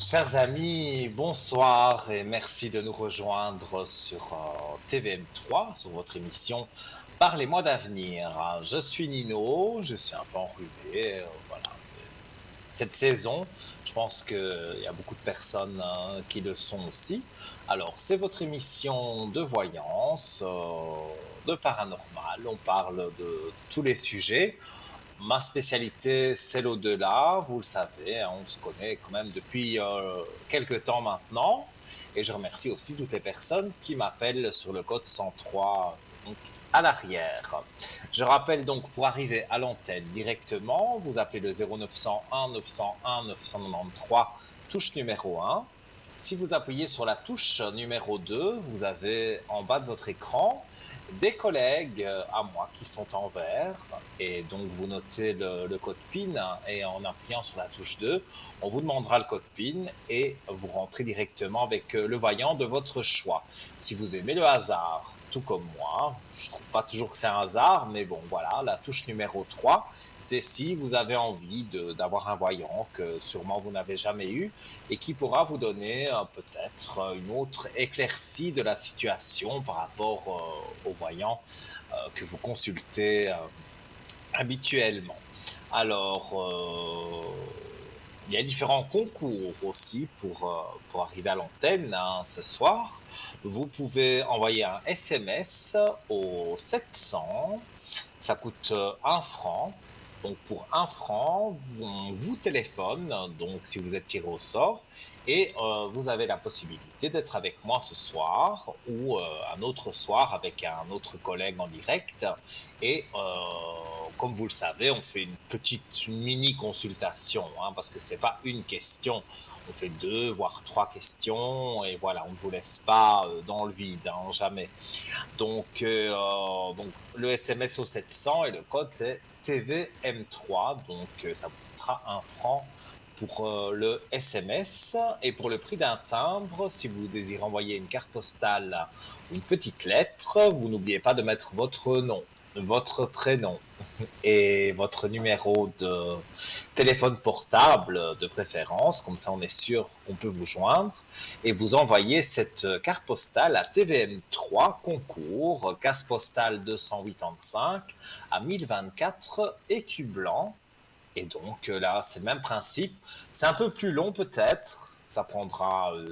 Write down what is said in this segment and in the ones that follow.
Chers amis, bonsoir et merci de nous rejoindre sur TVM3, sur votre émission Parlez-moi d'avenir. Je suis Nino, je suis un peu enrhumé, voilà, cette saison. Je pense qu'il y a beaucoup de personnes qui le sont aussi. Alors, c'est votre émission de voyance, de paranormal. On parle de tous les sujets. Ma spécialité, c'est l'au-delà, vous le savez, hein, on se connaît quand même depuis quelques temps maintenant. Et je remercie aussi toutes les personnes qui m'appellent sur le code 103 donc, à l'arrière. Je rappelle donc pour arriver à l'antenne directement, vous appelez le 0901 901 993, touche numéro 1. Si vous appuyez sur la touche numéro 2, vous avez en bas de votre écran des collègues à moi qui sont en vert et donc vous notez le code PIN et en appuyant sur la touche 2, on vous demandera le code PIN et vous rentrez directement avec le voyant de votre choix. Si vous aimez le hasard, tout comme moi, je ne trouve pas toujours que c'est un hasard, mais bon voilà, la touche numéro 3, c'est si vous avez envie d'avoir un voyant que sûrement vous n'avez jamais eu et qui pourra vous donner peut-être une autre éclaircie de la situation par rapport aux voyants que vous consultez habituellement. Alors, il y a différents concours aussi pour arriver à l'antenne hein, ce soir. Vous pouvez envoyer un SMS au 700, ça coûte 1 franc. Donc pour 1 franc, on vous téléphone, donc si vous êtes tiré au sort, et vous avez la possibilité d'être avec moi ce soir ou un autre soir avec un autre collègue en direct. Et comme vous le savez, on fait une petite mini consultation, hein, parce que c'est pas une question. On fait 2, voire 3 questions, et voilà, on ne vous laisse pas dans le vide, hein, jamais. Donc, le SMS au 700 et le code c'est TVM3. Donc, ça vous coûtera 1 franc pour le SMS. Et pour le prix d'un timbre, si vous désirez envoyer une carte postale ou une petite lettre, vous n'oubliez pas de mettre votre nom, votre prénom et votre numéro de téléphone portable de préférence, comme ça on est sûr qu'on peut vous joindre, et vous envoyez cette carte postale à TVM3 concours, case postale 285 à 1024 écus blancs. Et donc là, c'est le même principe. C'est un peu plus long peut-être, ça prendra un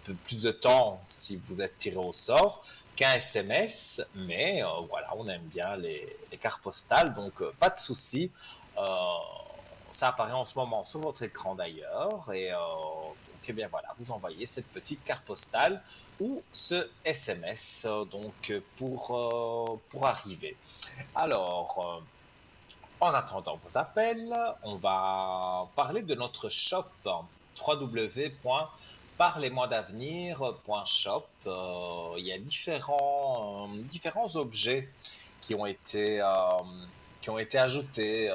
peu plus de temps si vous êtes tiré au sort qu'un SMS, mais voilà, on aime bien les cartes postales, donc pas de souci. Euh, Ça apparaît en ce moment sur votre écran d'ailleurs, et donc eh bien voilà, vous envoyez cette petite carte postale ou ce SMS donc pour arriver. Alors, en attendant vos appels, on va parler de notre shop www.parlez-moi-d'avenir.shop. Il y a différents objets qui ont été ajoutés.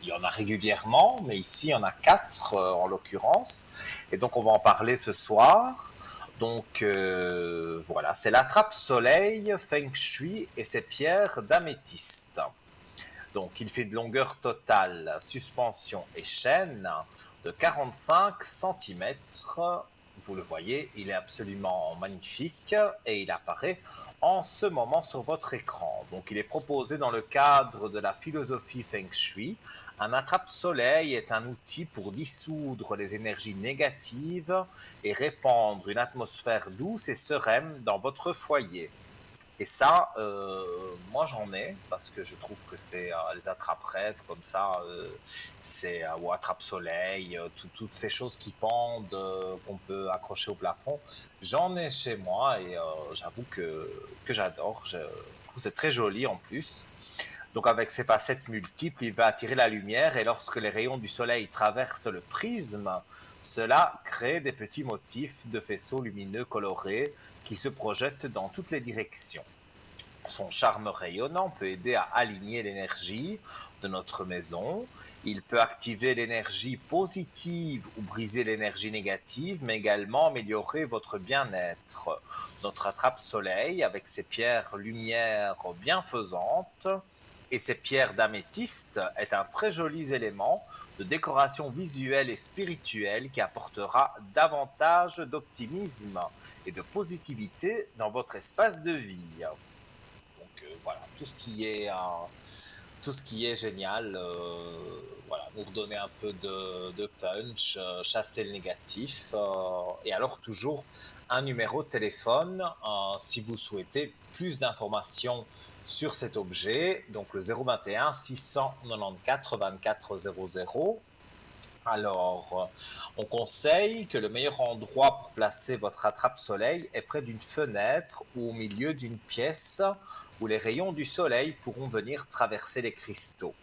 Il y en a régulièrement, mais ici il y en a 4 en l'occurrence. Et donc on va en parler ce soir. Donc voilà, c'est la trappe-soleil Feng Shui et ses pierres d'améthyste. Donc, il fait de longueur totale, suspension et chaîne de 45 centimètres. Vous le voyez, il est absolument magnifique et il apparaît en ce moment sur votre écran. Donc, il est proposé dans le cadre de la philosophie Feng Shui. Un attrape-soleil est un outil pour dissoudre les énergies négatives et répandre une atmosphère douce et sereine dans votre foyer. Et ça, moi j'en ai parce que je trouve que c'est les attrape-rêves comme ça, c'est ou attrape-soleil, toutes ces choses qui pendent, qu'on peut accrocher au plafond. J'en ai chez moi et j'avoue que j'adore. Je trouve que c'est très joli en plus. Donc avec ses facettes multiples, il va attirer la lumière et lorsque les rayons du soleil traversent le prisme, cela crée des petits motifs de faisceaux lumineux colorés qui se projettent dans toutes les directions. Son charme rayonnant peut aider à aligner l'énergie de notre maison. Il peut activer l'énergie positive ou briser l'énergie négative, mais également améliorer votre bien-être. Notre attrape-soleil, avec ses pierres lumière bienfaisantes, Et ces pierres d'améthyste est un très joli élément de décoration visuelle et spirituelle qui apportera davantage d'optimisme et de positivité dans votre espace de vie. Donc voilà, tout ce qui est génial, voilà, nous redonner un peu de punch, chasser le négatif, et alors toujours un numéro de téléphone si vous souhaitez plus d'informations sur cet objet, donc le 021 694 24 00. Alors, on conseille que le meilleur endroit pour placer votre attrape-soleil est près d'une fenêtre ou au milieu d'une pièce où les rayons du soleil pourront venir traverser les cristaux.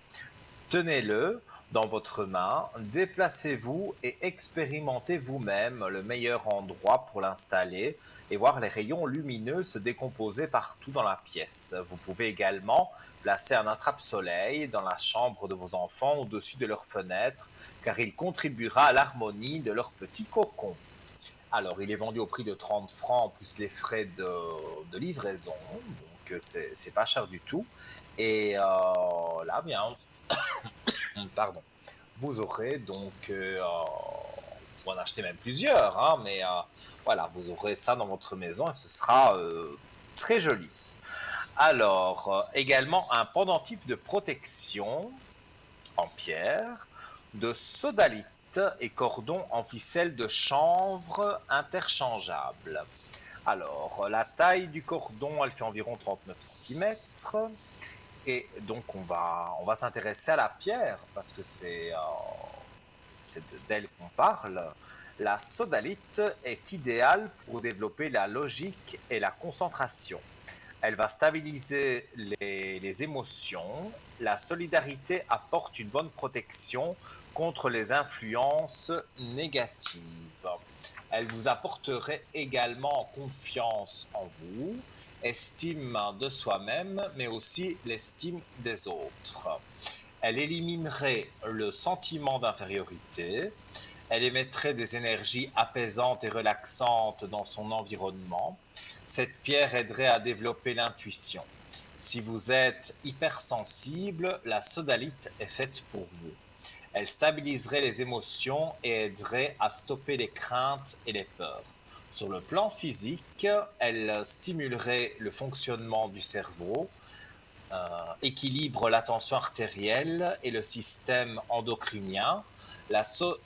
Tenez-le dans votre main, déplacez-vous et expérimentez vous-même le meilleur endroit pour l'installer et voir les rayons lumineux se décomposer partout dans la pièce. Vous pouvez également placer un attrape-soleil dans la chambre de vos enfants au-dessus de leur fenêtre car il contribuera à l'harmonie de leur petit cocon. Alors, il est vendu au prix de 30 francs plus les frais de livraison, donc c'est pas cher du tout. Et là, bien, pardon, vous aurez donc, vous pouvez en acheter même plusieurs, hein, mais voilà, vous aurez ça dans votre maison et ce sera très joli. Alors, également un pendentif de protection en pierre, de sodalite et cordon en ficelle de chanvre interchangeable. Alors, la taille du cordon, elle fait environ 39 cm. Et donc, on va s'intéresser à la pierre, parce que c'est d'elle qu'on parle. La sodalite est idéale pour développer la logique et la concentration. Elle va stabiliser les émotions. La solidarité apporte une bonne protection contre les influences négatives. Elle vous apporterait également confiance en vous, estime de soi-même, mais aussi l'estime des autres. Elle éliminerait le sentiment d'infériorité. Elle émettrait des énergies apaisantes et relaxantes dans son environnement. Cette pierre aiderait à développer l'intuition. Si vous êtes hypersensible, la sodalite est faite pour vous. Elle stabiliserait les émotions et aiderait à stopper les craintes et les peurs. Sur le plan physique, elle stimulerait le fonctionnement du cerveau, équilibre la tension artérielle et le système endocrinien. La so-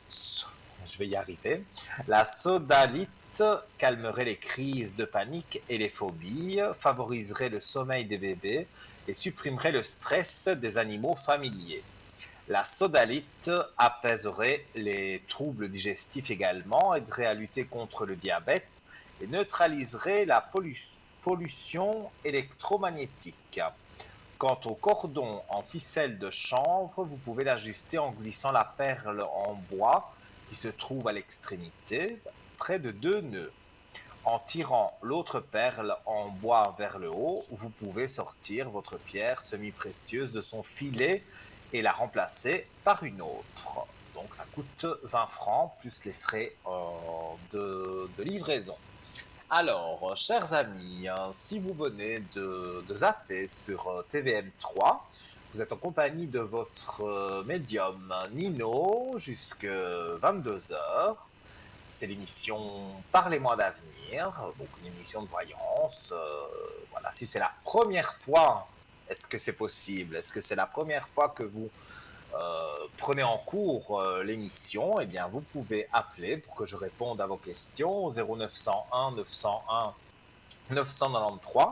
je vais y arriver. La sodalite calmerait les crises de panique et les phobies, favoriserait le sommeil des bébés et supprimerait le stress des animaux familiers. La sodalite apaiserait les troubles digestifs également, aiderait à lutter contre le diabète et neutraliserait la pollution électromagnétique. Quant au cordon en ficelle de chanvre, vous pouvez l'ajuster en glissant la perle en bois qui se trouve à l'extrémité, près de deux nœuds. En tirant l'autre perle en bois vers le haut, vous pouvez sortir votre pierre semi-précieuse de son filet et la remplacer par une autre. Donc ça coûte 20 francs plus les frais de livraison. Alors, chers amis, si vous venez de zapper sur TVM3, vous êtes en compagnie de votre médium Nino jusque 22 heures. C'est l'émission Parlez-moi d'avenir, donc une émission de voyance. Voilà, si c'est la première fois, est-ce que c'est possible? Est-ce que c'est la première fois que vous prenez en cours l'émission? Eh bien, vous pouvez appeler pour que je réponde à vos questions au 0901 901 993,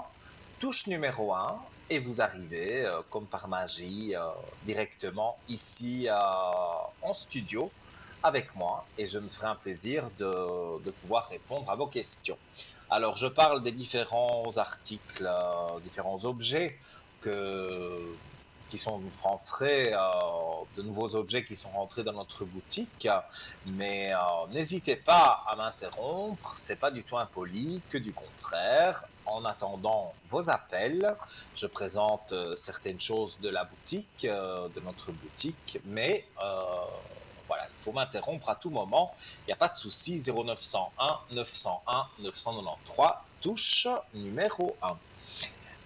touche numéro 1, et vous arrivez, comme par magie, directement ici en studio avec moi, et je me ferai un plaisir de pouvoir répondre à vos questions. Alors, je parle des différents articles, différents objets que, qui sont rentrés, de nouveaux objets qui sont rentrés dans notre boutique, mais n'hésitez pas à m'interrompre, c'est pas du tout impoli, que du contraire. En attendant vos appels, je présente certaines choses de la boutique, de notre boutique, mais voilà, il faut m'interrompre à tout moment, il n'y a pas de souci, 0901 901 993, touche numéro 1.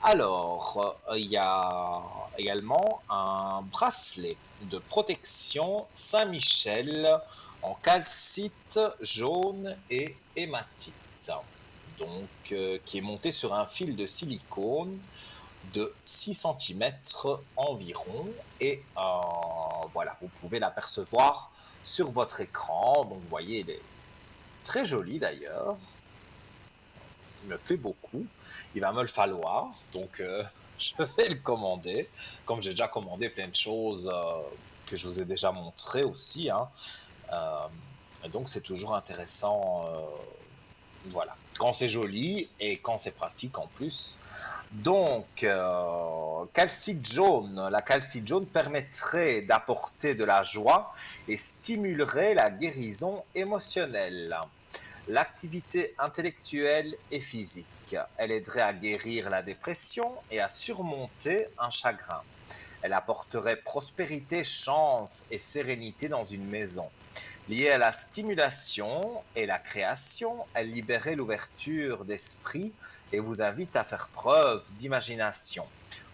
Alors, il y a également un bracelet de protection Saint-Michel en calcite jaune et hématite, donc qui est monté sur un fil de silicone de 6 centimètres environ et voilà, vous pouvez l'apercevoir sur votre écran. Donc vous voyez, il est très joli d'ailleurs, il me plaît beaucoup. Il va me le falloir, donc je vais le commander. Comme j'ai déjà commandé plein de choses que je vous ai déjà montrées aussi, hein. Euh, et donc c'est toujours intéressant, voilà, quand c'est joli et quand c'est pratique en plus. Donc, calcite jaune. La calcite jaune permettrait d'apporter de la joie et stimulerait la guérison émotionnelle, l'activité intellectuelle et physique. Elle aiderait à guérir la dépression et à surmonter un chagrin. Elle apporterait prospérité, chance et sérénité dans une maison. Liée à la stimulation et la création, elle libérait l'ouverture d'esprit et vous invite à faire preuve d'imagination.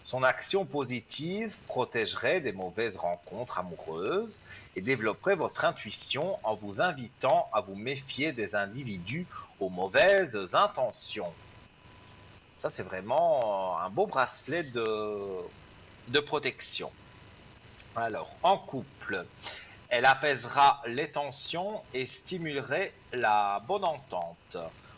Son action positive protégerait des mauvaises rencontres amoureuses et développerait votre intuition en vous invitant à vous méfier des individus aux mauvaises intentions. Ça, c'est vraiment un beau bracelet de protection. Alors, en couple, elle apaisera les tensions et stimulerait la bonne entente.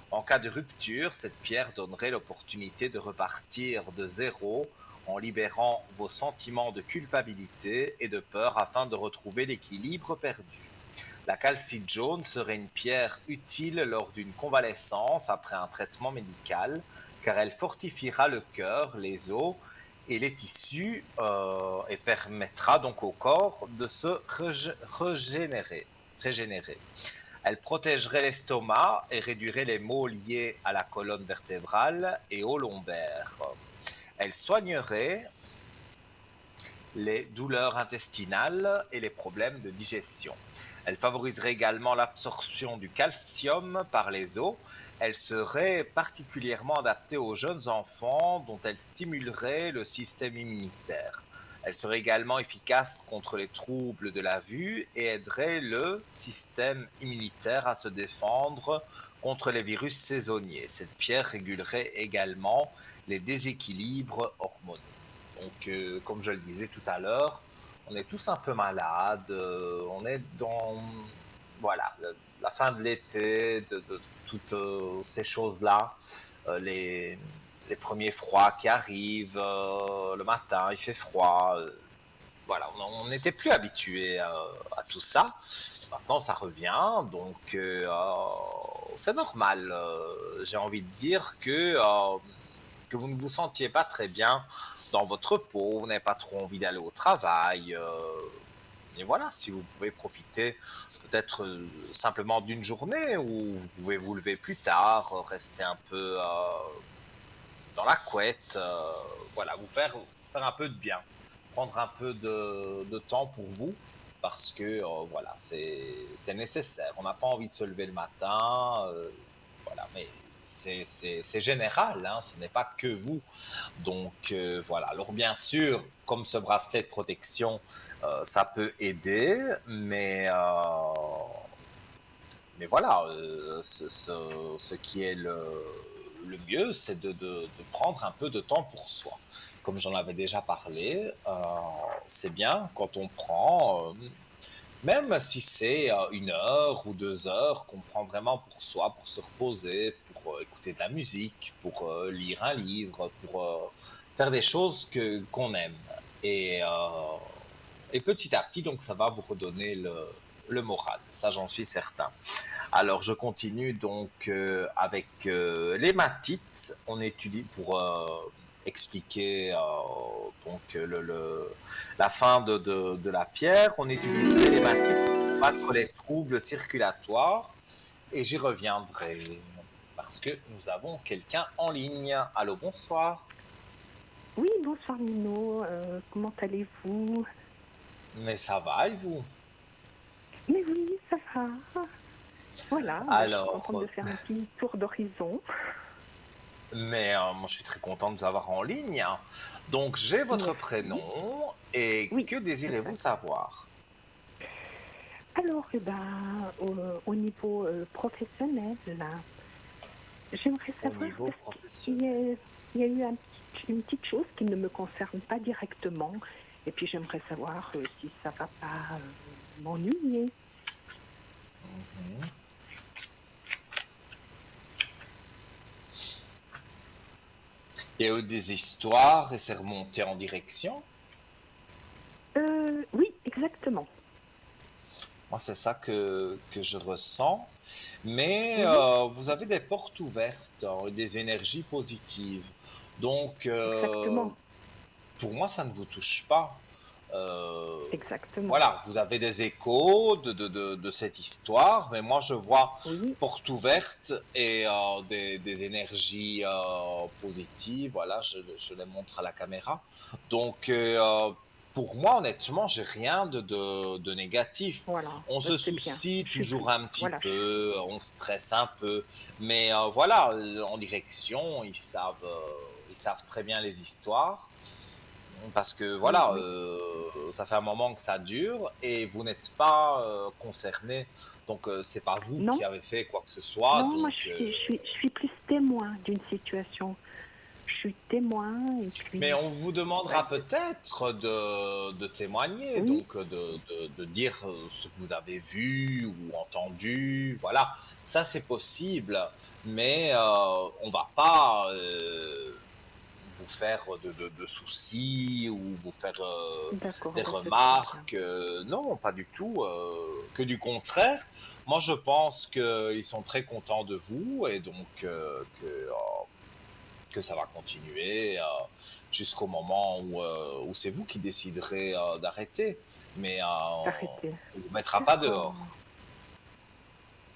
En cas de rupture, cette pierre donnerait l'opportunité de repartir de zéro en libérant vos sentiments de culpabilité et de peur afin de retrouver l'équilibre perdu. La calcite jaune serait une pierre utile lors d'une convalescence après un traitement médical, car elle fortifiera le cœur, les os et les tissus et permettra donc au corps de se régénérer. Elle protégerait l'estomac et réduirait les maux liés à la colonne vertébrale et au lombaire. Elle soignerait les douleurs intestinales et les problèmes de digestion. Elle favoriserait également l'absorption du calcium par les os. Elle serait particulièrement adaptée aux jeunes enfants dont elle stimulerait le système immunitaire. Elle serait également efficace contre les troubles de la vue et aiderait le système immunitaire à se défendre contre les virus saisonniers. Cette pierre régulerait également les déséquilibres hormonaux. Donc, comme je le disais tout à l'heure, on est tous un peu malades, on est dans voilà, la fin de l'été, de toutes ces choses-là, les premiers froids qui arrivent, le matin, il fait froid. Voilà, on n'était plus habitué à tout ça. Maintenant, ça revient, donc c'est normal. J'ai envie de dire que vous ne vous sentiez pas très bien dans votre peau, vous n'avez pas trop envie d'aller au travail. Et voilà, si vous pouvez profiter peut-être simplement d'une journée où vous pouvez vous lever plus tard, rester un peu dans la couette, voilà, faire un peu de bien, prendre un peu de temps pour vous, parce que voilà, c'est nécessaire. On n'a pas envie de se lever le matin, voilà, mais c'est général, hein, ce n'est pas que vous. Donc voilà, alors bien sûr, comme ce bracelet de protection, ça peut aider, mais voilà, ce qui est le mieux, c'est de prendre un peu de temps pour soi. Comme j'en avais déjà parlé, c'est bien quand on prend, même si c'est 1 heure ou 2 heures, qu'on prend vraiment pour soi, pour se reposer, pour écouter de la musique, pour lire un livre, pour faire des choses qu'on aime. Et, euh, et petit à petit, donc, ça va vous redonner le moral. Ça, j'en suis certain. Alors, je continue donc avec l'hématite. On étudie pour expliquer donc la fin de la pierre. On utiliserait l'hématite pour combattre les troubles circulatoires et j'y reviendrai parce que nous avons quelqu'un en ligne. Allô, bonsoir. Oui, bonsoir Nino, comment allez-vous? Mais ça va et vous? Mais oui, ça va. Voilà, bah, je suis Alors, contente de faire un petit tour d'horizon. Mais moi, je suis très content de vous avoir en ligne. Donc, j'ai votre Merci. prénom et Oui, que désirez-vous exact. savoir Alors, au niveau professionnel, là, j'aimerais au savoir niveau parce qu'il y professionnel? a, il y a eu une petite chose qui ne me concerne pas directement. Et puis, j'aimerais savoir si ça va pas m'ennuyer. Mhm. Il y a eu des histoires et c'est remonté en direction. Oui, exactement. Moi, c'est ça que je ressens. Mais Oui, vous avez des portes ouvertes, hein, et des énergies positives. Donc, exactement. pour moi, ça ne vous touche pas. Euh, Exactement. voilà, vous avez des échos de cette histoire, mais moi, je vois Oui, porte ouverte et des énergies positives. Voilà, je les montre à la caméra. Donc, pour moi, honnêtement, j'ai rien de négatif. voilà, On se c'est bien. soucie Je suis toujours plus. un petit Voilà, peu, on stresse un peu, mais voilà, en direction, ils savent très bien les histoires. Parce que oui, voilà, oui. ça fait un moment que ça dure et vous n'êtes pas concerné. Donc c'est pas vous Non, qui avez fait quoi que ce soit. non, moi Donc, je suis plus témoin d'une situation. Je suis témoin et mais puis, on vous bah, demandera peut-être de témoigner, oui, donc de dire ce que vous avez vu ou entendu. Voilà, ça c'est possible, mais on va pas vous faire de soucis ou vous faire d'accord, des bah, c'est très bien. remarques. Non, pas du tout. Que du contraire. Moi, je pense qu'ils sont très contents de vous et donc que ça va continuer jusqu'au moment où c'est vous qui déciderez d'arrêter. Mais D'arrêter. on ne vous mettra pas D'accord, dehors.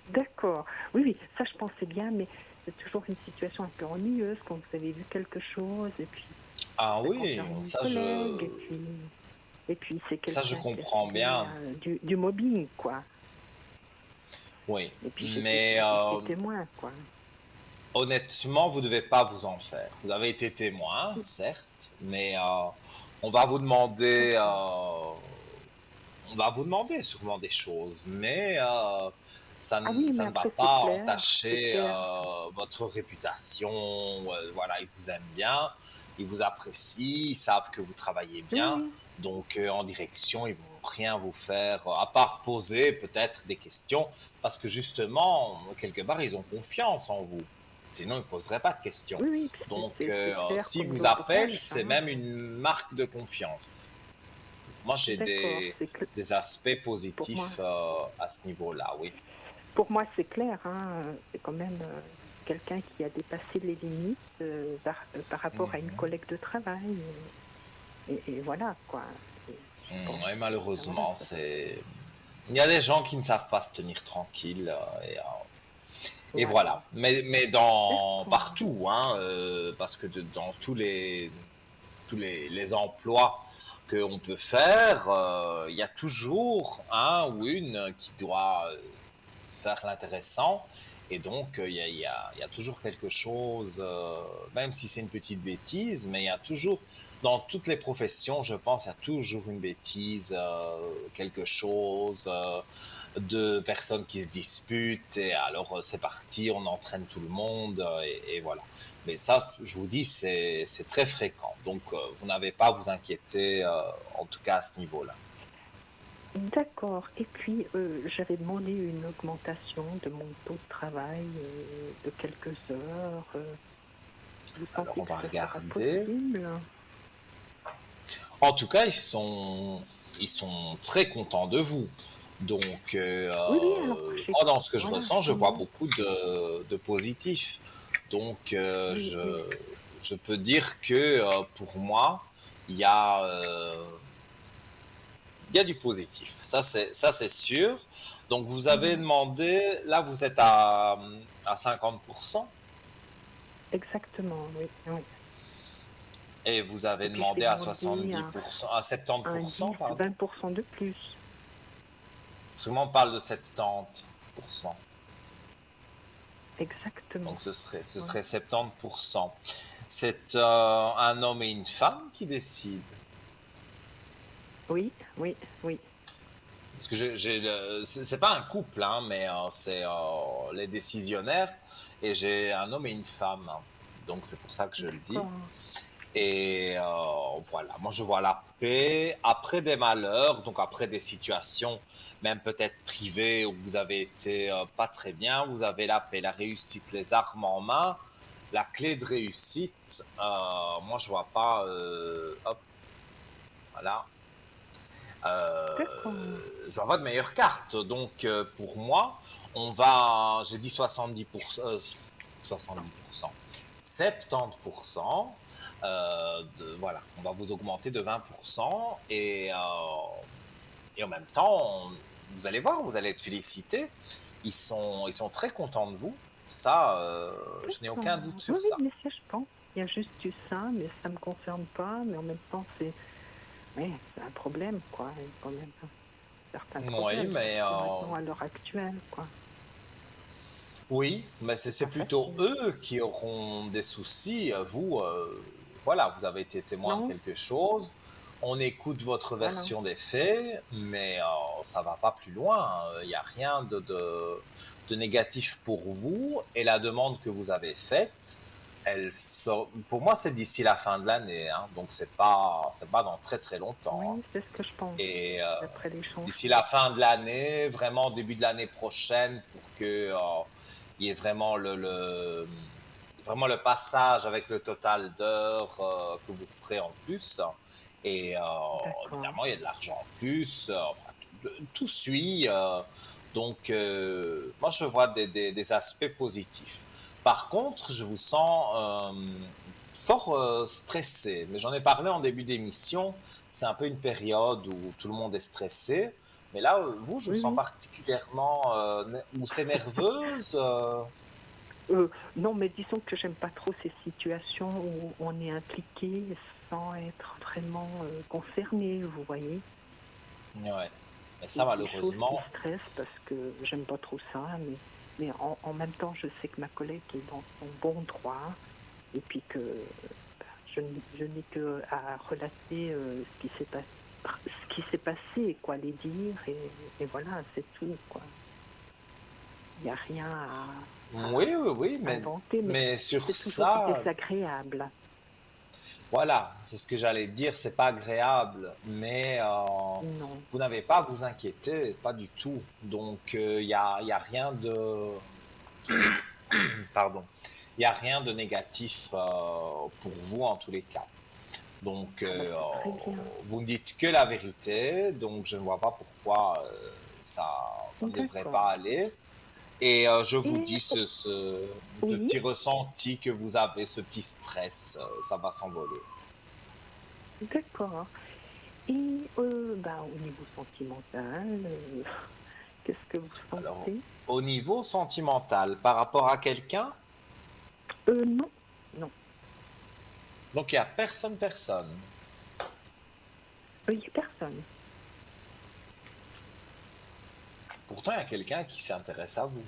d'accord. Oui, oui, ça je pensais bien, mais c'est toujours une situation un peu ennuyeuse quand vous avez vu quelque chose et puis Ah ça oui, concerne une collègue et puis c'est ça je quelqu'un qui a comprends fait bien. du mobbing, quoi. Oui, Et puis mais j'étais témoin, quoi. honnêtement, vous ne devez pas vous en faire. Vous avez été témoin, certes, mais D'accord. on va vous demander sûrement des choses, mais Ah oui, mais ça ne va après pas c'est entacher clair. votre réputation. Voilà, ils vous aiment bien, ils vous apprécient, ils savent que vous travaillez Oui, bien, oui, donc en direction, ils vont rien vous faire, à part poser peut-être des questions, parce que justement, quelque part, ils ont confiance en vous. Sinon, ils ne poseraient pas de questions. oui, oui, Donc, c'est clair s'ils comme vous appellent, l'ouvrage, c'est hein. même une marque de confiance. Moi, j'ai D'accord, des aspects pour moi. positifs à ce niveau-là, oui. Pour moi, c'est clair, hein. C'est quand même quelqu'un qui a dépassé les limites par rapport à une Mhm. collègue de travail. Et voilà, quoi. Je pense Ouais, que voilà, malheureusement, ça, c'est... Il y a des gens qui ne savent pas se tenir tranquille et voilà. voilà. Mais dans D'accord. partout, hein, parce que dans les emplois qu'on peut faire, il y a toujours un ou une qui doit faire l'intéressant. Et donc, il y a toujours quelque chose, même si c'est une petite bêtise, mais il y a toujours, dans toutes les professions, je pense, il y a toujours une bêtise, quelque chose, de personnes qui se disputent, et alors c'est parti, on entraîne tout le monde, et voilà. Mais ça, je vous dis, c'est très fréquent. Donc, vous n'avez pas à vous inquiéter, en tout cas à ce niveau-là. D'accord. Et puis, j'avais demandé une augmentation de mon taux de travail de quelques heures. Vous Alors, pensez on que va ce sera regarder. possible? En tout cas, ils sont très contents de vous. Donc, Oui, oui, alors, moi, dans ce que je voilà, ressens, je tant vois mieux. beaucoup de positif. Donc, Oui, oui, je peux dire que pour moi, il y a, il y a du positif. Ça, c'est sûr. Donc, vous avez oui, demandé, là, vous êtes à 50% exactement, oui, oui. et vous Et avez puis, je vais demandé à demander 70%, à un 10, 70%, pardon. 20% de plus. Parce que moi, on parle de 70%. exactement. Donc ce Ouais. serait 70%. C'est un homme et une femme qui décident. Oui, oui, oui. Parce que c'est pas un couple, hein, mais c'est les décisionnaires. Et j'ai un homme et une femme, hein. Donc c'est pour ça que je le dis. D'accord. Et voilà, moi je vois la paix après des malheurs, donc après des situations, même peut-être privées où vous avez été pas très bien, vous avez la paix, la réussite, les armes en main, la clé de réussite. Moi je vois pas, hop, voilà, D'accord. je vois pas de meilleure carte. Donc pour moi, j'ai dit 70%, 70%, 70%. Voilà, on va vous augmenter de 20% et en même temps, vous allez voir, vous allez être félicité. Ils sont très contents de vous. Ça, je n'ai D'accord. aucun doute Oui, sur oui, ça. mais ça, je pense. Il y a juste eu ça, mais ça me concerne pas. Mais en même temps, ouais, c'est un problème, quoi. Il y a quand même certains Oui, problèmes, mais surtout maintenant à l'heure actuelle, quoi. oui, mais C'est c'est pas plutôt facile. eux qui auront des soucis. Vous, voilà, vous avez été témoin de Non, quelque chose. On écoute votre voilà. version des faits, mais ça va pas plus loin. Il n'y a rien de négatif pour vous. Et la demande que vous avez faite, pour moi, c'est d'ici la fin de l'année, hein, donc c'est pas dans très très longtemps, hein. Oui, c'est ce que je pense, Et d'après les d'ici changements. la fin de l'année, vraiment début de l'année prochaine, pour que il y ait vraiment vraiment le passage avec le total d'heures que vous ferez en plus. Et D'accord. évidemment, il y a de l'argent en plus. Enfin, tout suit. Donc, moi, je vois des aspects positifs. Par contre, je vous sens fort stressé. Mais j'en ai parlé en début d'émission. C'est un peu une période où tout le monde est stressé. Mais là, vous, je vous Oui, sens oui. particulièrement, ou c'est nerveuse. Non, mais disons que j'aime pas trop ces situations où on est impliqué sans être vraiment concerné, vous voyez. Ouais. Mais ça, C'est des choses qui malheureusement, stressent parce que j'aime pas trop ça, mais en même temps, je sais que ma collègue est dans son bon droit et puis que je n'ai que à relater ce qui s'est passé, quoi, les dire et voilà, c'est tout, quoi. Il n'y a rien oui, oui, oui, à inventer, mais mais sur c'est toujours ça, désagréable. voilà, c'est ce que j'allais dire, c'est pas agréable, mais Non, vous n'avez pas à vous inquiéter, pas du tout. Donc, y a rien de, pardon, il y a rien de négatif pour vous en tous les cas. Donc, ah bah c'est très bien. vous ne dites que la vérité, donc je ne vois pas pourquoi ça, ça ne devrait D'accord. pas aller. Et je vous Et dis ce oui, petit ressenti que vous avez, ce petit stress, ça va s'envoler. d'accord. Et bah, au niveau sentimental, qu'est-ce que vous Alors, sentez? au niveau sentimental, par rapport à quelqu'un, Non, non, donc il n'y a personne, personne. il n'y a personne. Pourtant, il y a quelqu'un qui s'intéresse à vous.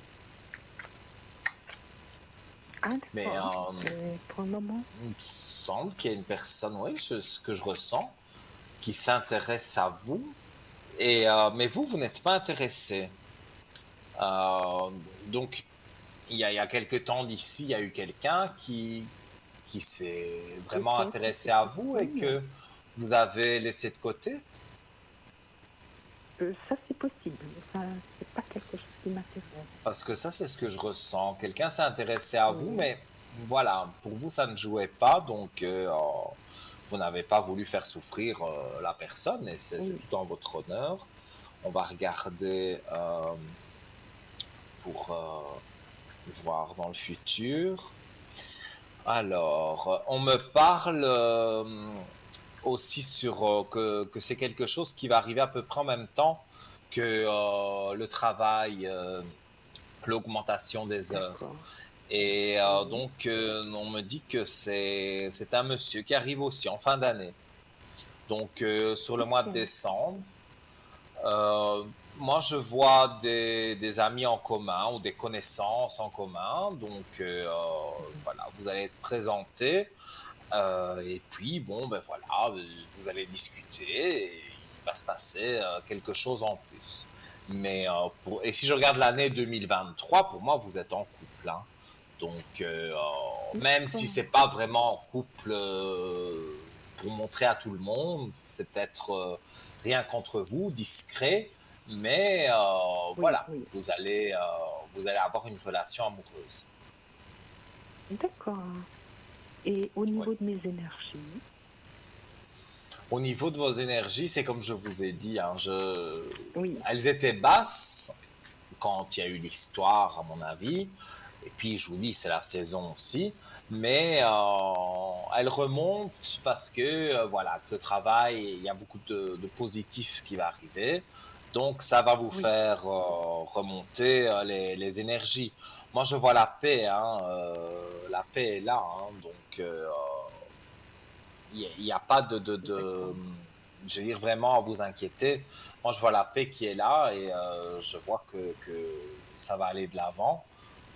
Ah Mais d'accord, mais pour le moment, il me semble qu'il y a une personne, oui, ce que je ressens, qui s'intéresse à vous. Et, mais vous, vous n'êtes pas intéressé. Euh, donc, il y a quelques temps d'ici, il y a eu quelqu'un qui s'est vraiment peut-être intéressé c'est à vous et possible. que vous avez laissé de côté. Ça c'est possible, mais ça c'est pas quelque chose qui m'intéresse. Parce que ça, c'est ce que je ressens. Quelqu'un s'est intéressé à vous, Oui, mais voilà, pour vous, ça ne jouait pas, donc vous n'avez pas voulu faire souffrir la personne, et c'est oui, tout en votre honneur. On va regarder pour voir dans le futur. Alors, on me parle aussi sur que c'est quelque chose qui va arriver à peu près en même temps que le travail, l'augmentation des heures. d'accord. Et Oui, donc, on me dit que c'est un monsieur qui arrive aussi en fin d'année. Donc, sur le mois de ok, décembre. Euh, Moi, je vois des amis en commun ou des connaissances en commun. Donc, Mhm. voilà, vous allez être présentés. Et puis, bon, ben voilà, vous allez discuter et il va se passer quelque chose en plus. Mais et si je regarde l'année 2023, pour moi, vous êtes en couple, hein. Donc, même si D'accord. c'est pas vraiment en couple pour montrer à tout le monde, c'est peut-être rien contre vous, discret, mais Oui, voilà, oui. vous allez avoir une relation amoureuse. D'accord. Et au Oui. niveau de mes énergies, Au niveau de vos énergies, c'est comme je vous ai dit, hein, oui, elles étaient basses quand il y a eu l'histoire, à mon avis. Et puis, je vous dis, c'est la saison aussi. Mais elles remontent parce que, voilà, que le travail, il y a beaucoup de positifs qui va arriver. Donc, ça va vous oui, faire remonter les énergies. Moi, je vois la paix, hein, la paix est là, hein, donc il n'y a pas d'accord. je veux dire, vraiment à vous inquiéter. Moi, je vois la paix qui est là et je vois que ça va aller de l'avant.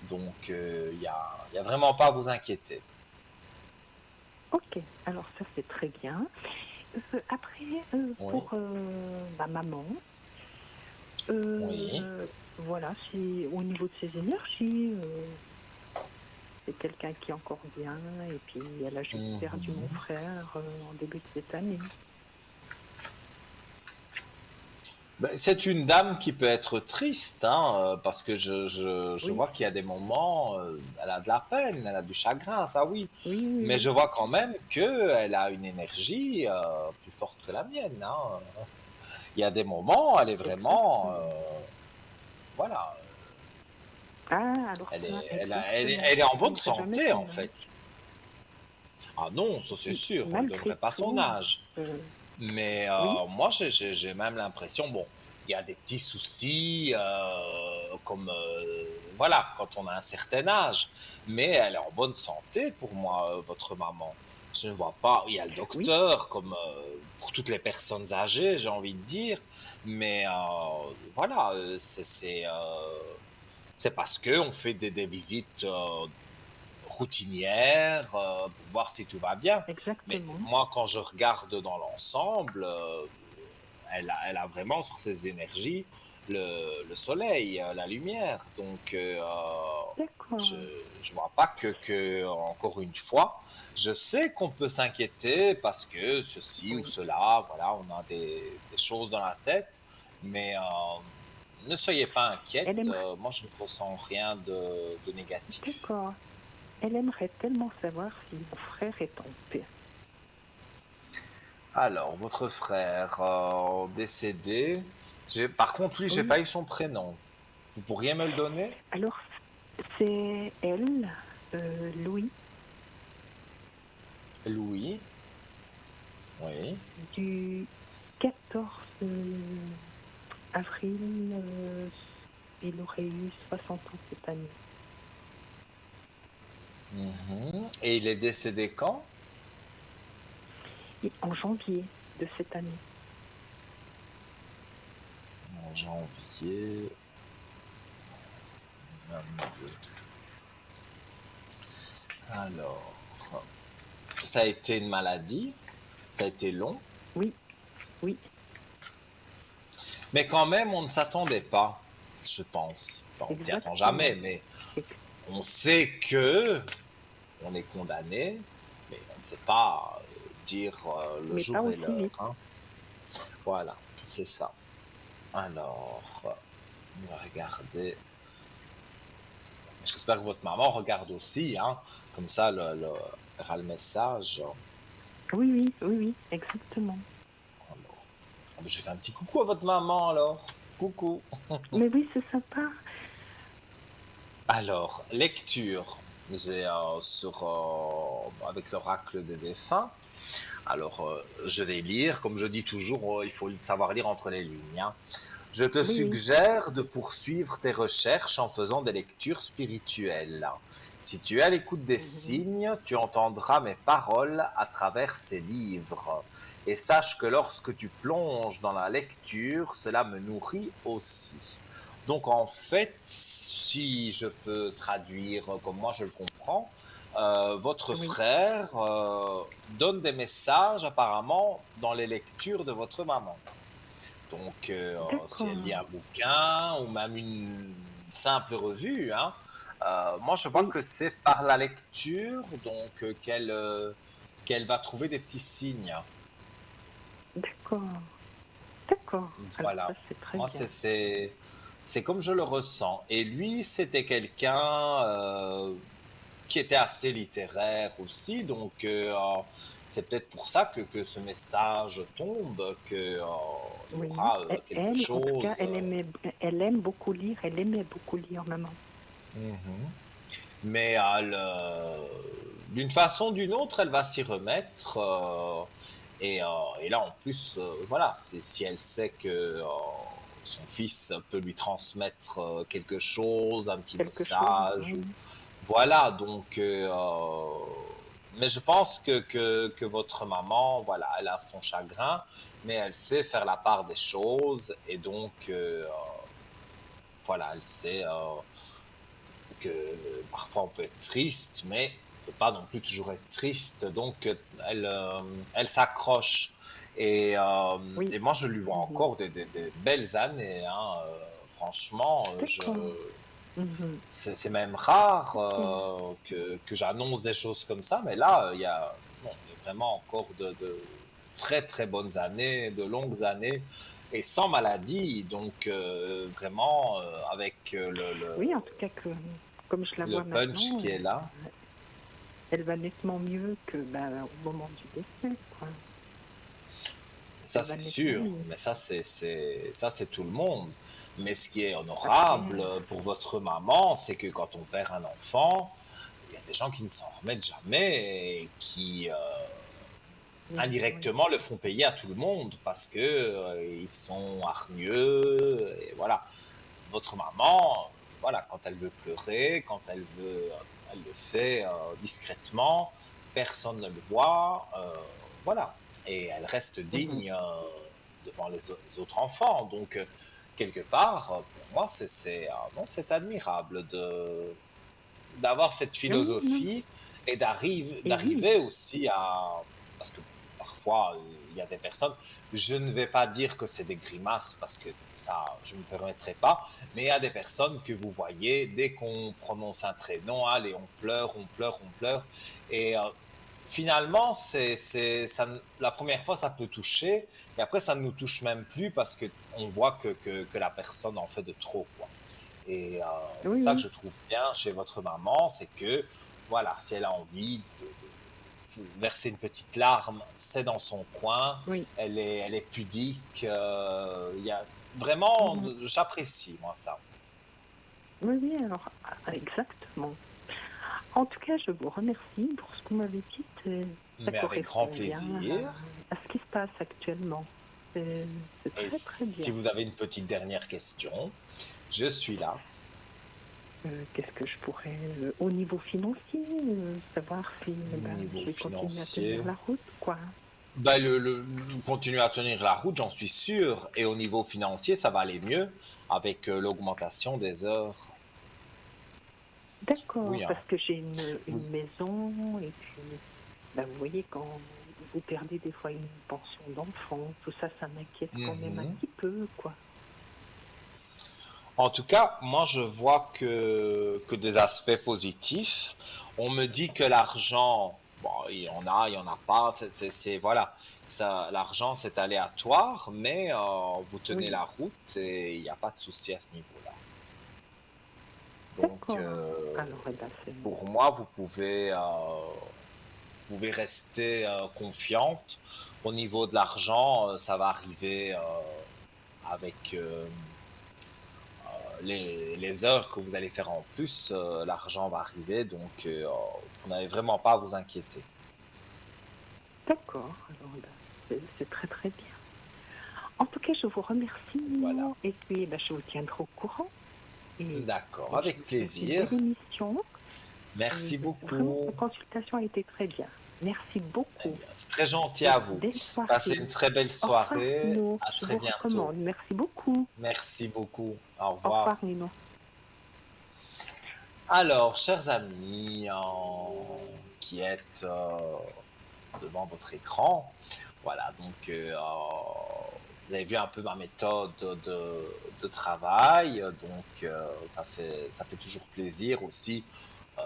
Donc, il y a vraiment pas à vous inquiéter. Ok, alors ça c'est très bien. Après, Oui, pour ma maman, oui. voilà, c'est au niveau de ses énergies, c'est quelqu'un qui est encore bien, et puis elle a juste perdu mon Mhm. frère en début de cette année. Ben, c'est une dame qui peut être triste, hein, parce que je Oui, vois qu'il y a des moments, elle a de la peine, elle a du chagrin, ça oui. oui, oui, Mais oui. je vois quand même qu'elle a une énergie plus forte que la mienne, hein. Il y a des moments, elle est vraiment, Exactement. voilà, Ah, alors ça, exactement. elle est en Ça bonne n'aimerait jamais santé en son fait. âge. Ah non, ça c'est sûr, on lui Malgré donnerait pas son tout, âge. euh, Mais oui, moi, j'ai même l'impression, bon, il y a des petits soucis, comme, voilà, quand on a un certain âge. Mais elle est en bonne santé pour moi, votre maman. Je ne vois pas, il y a le oui, docteur, comme pour toutes les personnes âgées, j'ai envie de dire. Mais voilà, c'est parce qu'on fait des visites routinières pour voir si tout va bien. Mais exactement. moi, quand je regarde dans l'ensemble, elle a vraiment sur ses énergies le soleil, la lumière. Donc, je D'accord. ne vois pas encore une fois, je sais qu'on peut s'inquiéter parce que ceci ou Oui. cela, voilà, on a des choses dans la tête, mais ne soyez pas Elle inquiète, aimerait, moi je ne ressens rien de négatif. d'accord. Elle aimerait tellement savoir si mon frère est en paix. Alors, votre frère décédé, par contre, lui, j'ai Oui. pas eu son prénom. Vous pourriez me le donner? Alors, c'est elle, Louis, Louis. Oui. du 14 avril. Il aurait eu 60 ans cette année. Mhm. Et il est décédé quand? Et en janvier de cette année. En janvier 22. Alors, ça a été une maladie, ça a été long, Oui, oui, mais quand même, on ne s'attendait pas, je pense. Enfin, on ne s'y attend jamais, exactement. mais Ex- on sait que on est condamné, mais on ne sait pas dire le Mais pas jour et aussi l'heure, vite. hein. Voilà, c'est ça. Alors, on va regarder. J'espère que votre maman regarde aussi, hein. Comme ça, elle aura le message. Oui, oui, oui, oui, exactement. Alors, je fais un petit coucou à votre maman alors. Coucou. Mais oui, c'est sympa. Alors, lecture. J'ai avec l'oracle des défunts. Alors, je vais lire. Comme je dis toujours, il faut savoir lire entre les lignes, hein. Je te Oui, oui. suggère de poursuivre tes recherches en faisant des lectures spirituelles. Si tu es à l'écoute des Mhm. signes, tu entendras mes paroles à travers ces livres. et sache que lorsque tu plonges dans la lecture, cela me nourrit aussi. Donc en fait, si je peux traduire comme moi je le comprends, votre Oui, frère donne des messages apparemment dans les lectures de votre maman. Donc, si elle lit d'accord. un bouquin ou même une simple revue, hein, moi je vois Oui, que c'est par la lecture donc qu'elle va trouver des petits signes. d'accord. D'accord. Alors ça, Voilà. c'est très Moi, bien. c'est comme je le ressens. Et lui, c'était quelqu'un qui était assez littéraire aussi, donc c'est peut-être pour ça que ce message tombe, que il y Oui. aura quelque Elle, en tout cas, chose. elle aime beaucoup lire. Elle aimait beaucoup lire, maman. Mhm. Mais d'une façon ou d'une autre, elle va s'y remettre. Et là, en plus, voilà, si elle sait que son fils peut lui transmettre quelque chose, un petit Quelque chose. message, Oui. voilà, donc. Mais je pense que votre maman, voilà, elle a son chagrin, mais elle sait faire la part des choses, et donc, voilà, elle sait que parfois on peut être triste, mais on peut pas non plus toujours être triste. Donc elle s'accroche. Oui. Et moi, je lui vois Mhm. encore des belles années, hein. Franchement, D'accord. Mhm. c'est même rare Ok. que j'annonce des choses comme ça, mais là, non, il y a vraiment encore de très très bonnes années, de longues années, et sans maladie. Donc, vraiment, avec Oui, en tout cas, comme je la le vois punch maintenant, qui est là. elle va nettement mieux que bah, au moment du décès, quoi. Ça, Elle va c'est nettement sûr, mieux. mais ça, c'est tout le monde. Mais ce qui est Après, honorable pour votre maman, c'est que quand on perd un enfant, il y a des gens qui ne s'en remettent jamais et qui oui, oui. indirectement le font payer à tout le monde parce que ils sont hargneux et voilà. Votre maman, voilà, quand elle veut pleurer, quand elle veut, elle le fait discrètement, personne ne le voit, voilà. Et elle reste Mhm. digne devant les autres enfants. Donc, quelque part, pour moi, non, c'est admirable d'avoir cette Oui, non. philosophie et Et oui, d'arriver aussi à... Parce que parfois, il y a des personnes, je ne vais pas dire que c'est des grimaces, parce que ça, je ne me permettrai pas, mais il y a des personnes que vous voyez, dès qu'on prononce un prénom, allez, on pleure, on pleure, on pleure. Et finalement, la première fois, ça peut toucher, et après, ça ne nous touche même plus parce qu'on voit que la personne en fait de trop, quoi. Et c'est oui, ça que oui, je trouve bien chez votre maman, c'est que, voilà, si elle a envie de verser une petite larme, c'est dans son coin, oui. elle est pudique, il y a vraiment, Mhm. j'apprécie, moi, ça. Oui, oui, alors, exactement. En tout cas, je vous remercie pour ce que vous m'avez dit. Ça Mais avec grand correspond bien plaisir. à ce qui se passe actuellement. C'est c'est Et très, très si bien. vous avez une petite dernière question, je suis là. Qu'est-ce que je pourrais, au niveau financier, savoir si ben, Niveau je vais continuer à tenir financier, la route, quoi. bah, continuer à tenir la route, j'en suis sûr. Et au niveau financier, ça va aller mieux avec l'augmentation des heures. D'accord, Oui, hein. parce que j'ai Vous, une maison et puis, ben, vous voyez, quand vous perdez des fois une pension d'enfant, tout ça, ça m'inquiète quand même un Mhm. petit peu, quoi. En tout cas, moi, je vois que des aspects positifs. On me dit que l'argent, bon, il y en a pas. Voilà, ça, l'argent, c'est aléatoire, mais vous tenez Oui, la route et il n'y a pas de souci à ce niveau-là. Donc, d'accord. Alors, eh ben, c'est... pour moi, vous pouvez rester confiante. Au niveau de l'argent, ça va arriver avec les heures que vous allez faire en plus, l'argent va arriver, donc vous n'avez vraiment pas à vous inquiéter. D'accord, alors, ben, c'est très, très bien. En tout cas, je vous remercie, Voilà. Nino, et puis, ben, je vous tiendrai au courant. Et, D'accord, et je avec vous souhaite une belle plaisir. émission. Merci Vraiment, beaucoup. la consultation a été très bien. Merci Eh beaucoup bien, c'est très gentil et à vous. belle Passez soirée. une très belle Au revoir, soirée. Nino. À Je très vous bientôt. recommande. Merci beaucoup. Merci beaucoup. Au Au revoir, revoir. Nino. Alors, chers amis qui êtes devant votre écran, voilà, donc vous avez vu un peu ma méthode de travail, donc ça fait toujours plaisir aussi euh,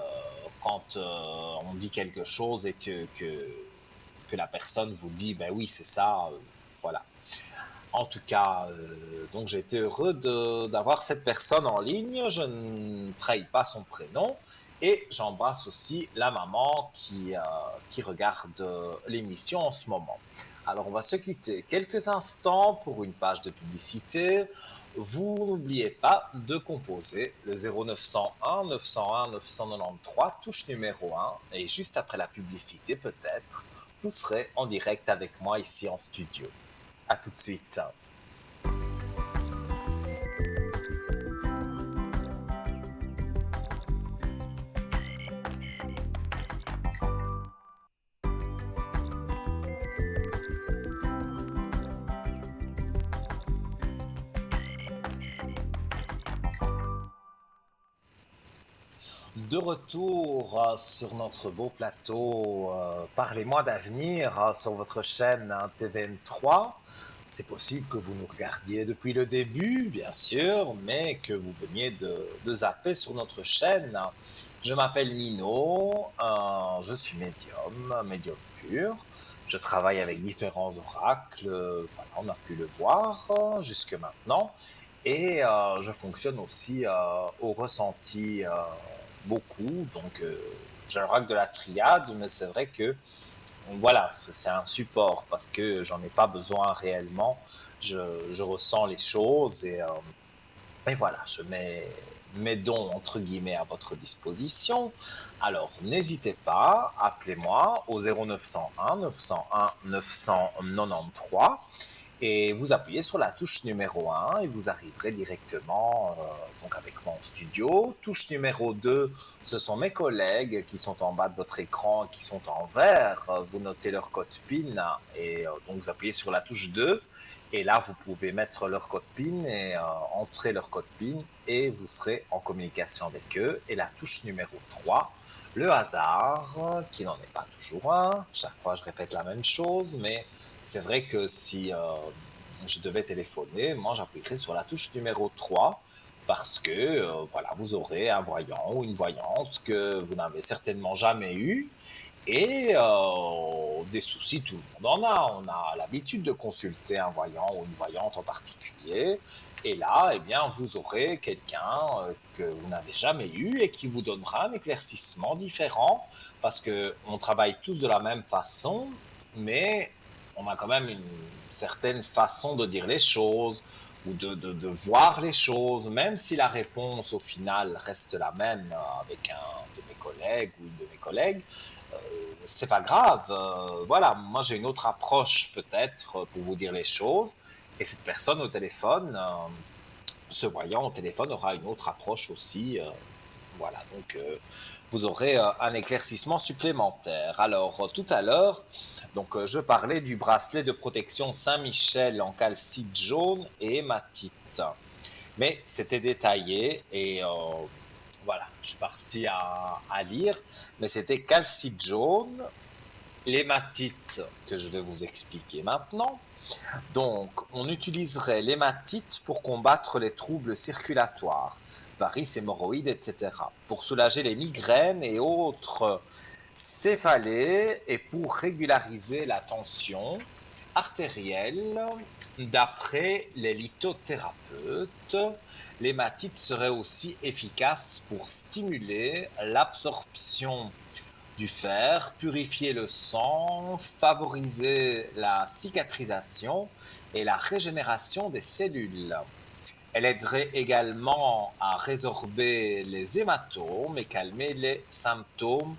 quand on dit quelque chose et que la personne vous dit, ben oui, c'est ça, voilà. En tout cas, donc j'ai été heureux d'avoir cette personne en ligne. Je ne trahis pas son prénom. Et j'embrasse aussi la maman qui regarde l'émission en ce moment. Alors, on va se quitter quelques instants pour une page de publicité. Vous n'oubliez pas de composer le 0901 901 993, touche numéro 1. Et juste après la publicité, peut-être, vous serez en direct avec moi ici en studio. À tout de suite. De retour sur notre beau plateau, parlez-moi d'avenir sur votre chaîne TVN3. C'est possible que vous nous regardiez depuis le début, bien sûr, mais que vous veniez de zapper sur notre chaîne. Je m'appelle Nino, je suis médium pur. Je travaille avec différents oracles, voilà, on a pu le voir jusque maintenant. Et je fonctionne aussi au ressenti beaucoup. Donc, j'ai le rack de la triade, mais c'est vrai que voilà, c'est un support parce que j'en ai pas besoin réellement. Je ressens les choses et voilà, je mets mes dons entre guillemets à votre disposition. Alors, n'hésitez pas, appelez-moi au 0901 901 993 et vous appuyez sur la touche numéro 1 et vous arriverez directement donc avec moi en studio. Touche numéro 2, ce sont mes collègues qui sont en bas de votre écran, qui sont en vert. Vous notez leur code PIN et donc vous appuyez sur la touche 2. Et là, vous pouvez mettre leur code PIN et entrer leur code PIN et vous serez en communication avec eux. Et la touche numéro 3, le hasard, qui n'en est pas toujours un. Chaque fois, je répète la même chose, mais c'est vrai que si je devais téléphoner, moi j'appuierais sur la touche numéro 3 parce que voilà, vous aurez un voyant ou une voyante que vous n'avez certainement jamais eu et des soucis, tout le monde en a. On a l'habitude de consulter un voyant ou une voyante en particulier. Et là, eh bien, vous aurez quelqu'un que vous n'avez jamais eu et qui vous donnera un éclaircissement différent parce que on travaille tous de la même façon, mais on a quand même une certaine façon de dire les choses ou de voir les choses, même si la réponse au final reste la même avec un de mes collègues ou une de mes collègues, euh, c'est pas grave. Voilà, moi j'ai une autre approche peut-être pour vous dire les choses. Et cette personne au téléphone, ce voyant au téléphone aura une autre approche aussi. Voilà, donc vous aurez un éclaircissement supplémentaire. Alors, tout à l'heure, donc je parlais du bracelet de protection Saint-Michel en calcite jaune et hématite. Mais c'était détaillé et voilà, je suis parti à lire. Mais c'était calcite jaune, l'hématite que je vais vous expliquer maintenant. Donc, on utiliserait l'hématite pour combattre les troubles circulatoires, varices, hémorroïdes, etc., pour soulager les migraines et autres céphalées et pour régulariser la tension artérielle. D'après les lithothérapeutes, l'hématite serait aussi efficace pour stimuler l'absorption du fer, purifier le sang, favoriser la cicatrisation et la régénération des cellules. Elle aiderait également à résorber les hématomes et calmer les symptômes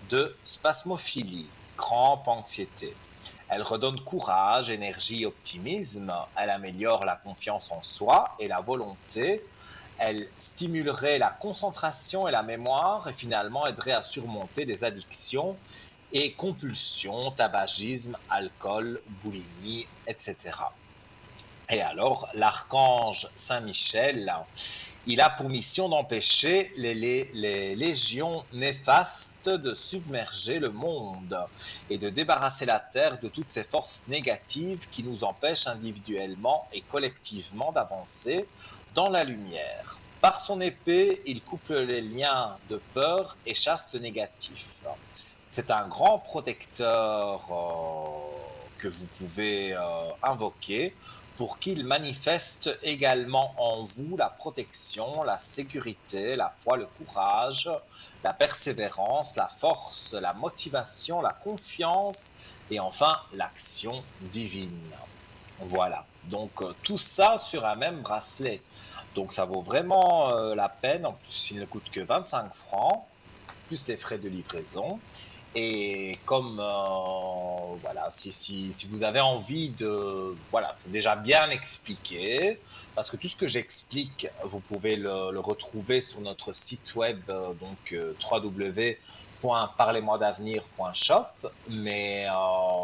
de spasmophilie, crampes, anxiété. Elle redonne courage, énergie, optimisme. Elle améliore la confiance en soi et la volonté. Elle stimulerait la concentration et la mémoire et finalement aiderait à surmonter les addictions et compulsions, tabagisme, alcool, boulimie, etc. Et alors, l'archange Saint-Michel, il a pour mission d'empêcher les légions néfastes de submerger le monde et de débarrasser la Terre de toutes ces forces négatives qui nous empêchent individuellement et collectivement d'avancer dans la lumière. Par son épée, il coupe les liens de peur et chasse le négatif. C'est un grand protecteur que vous pouvez invoquer pour qu'il manifeste également en vous la protection, la sécurité, la foi, le courage, la persévérance, la force, la motivation, la confiance et enfin l'action divine. Voilà, donc tout ça sur un même bracelet. Donc ça vaut vraiment la peine, en plus il ne coûte que 25 francs, plus les frais de livraison. Et comme voilà, si vous avez envie de, voilà, c'est déjà bien expliqué, parce que tout ce que j'explique, vous pouvez le retrouver sur notre site web, donc www.parlez-moi-d'avenir.shop, mais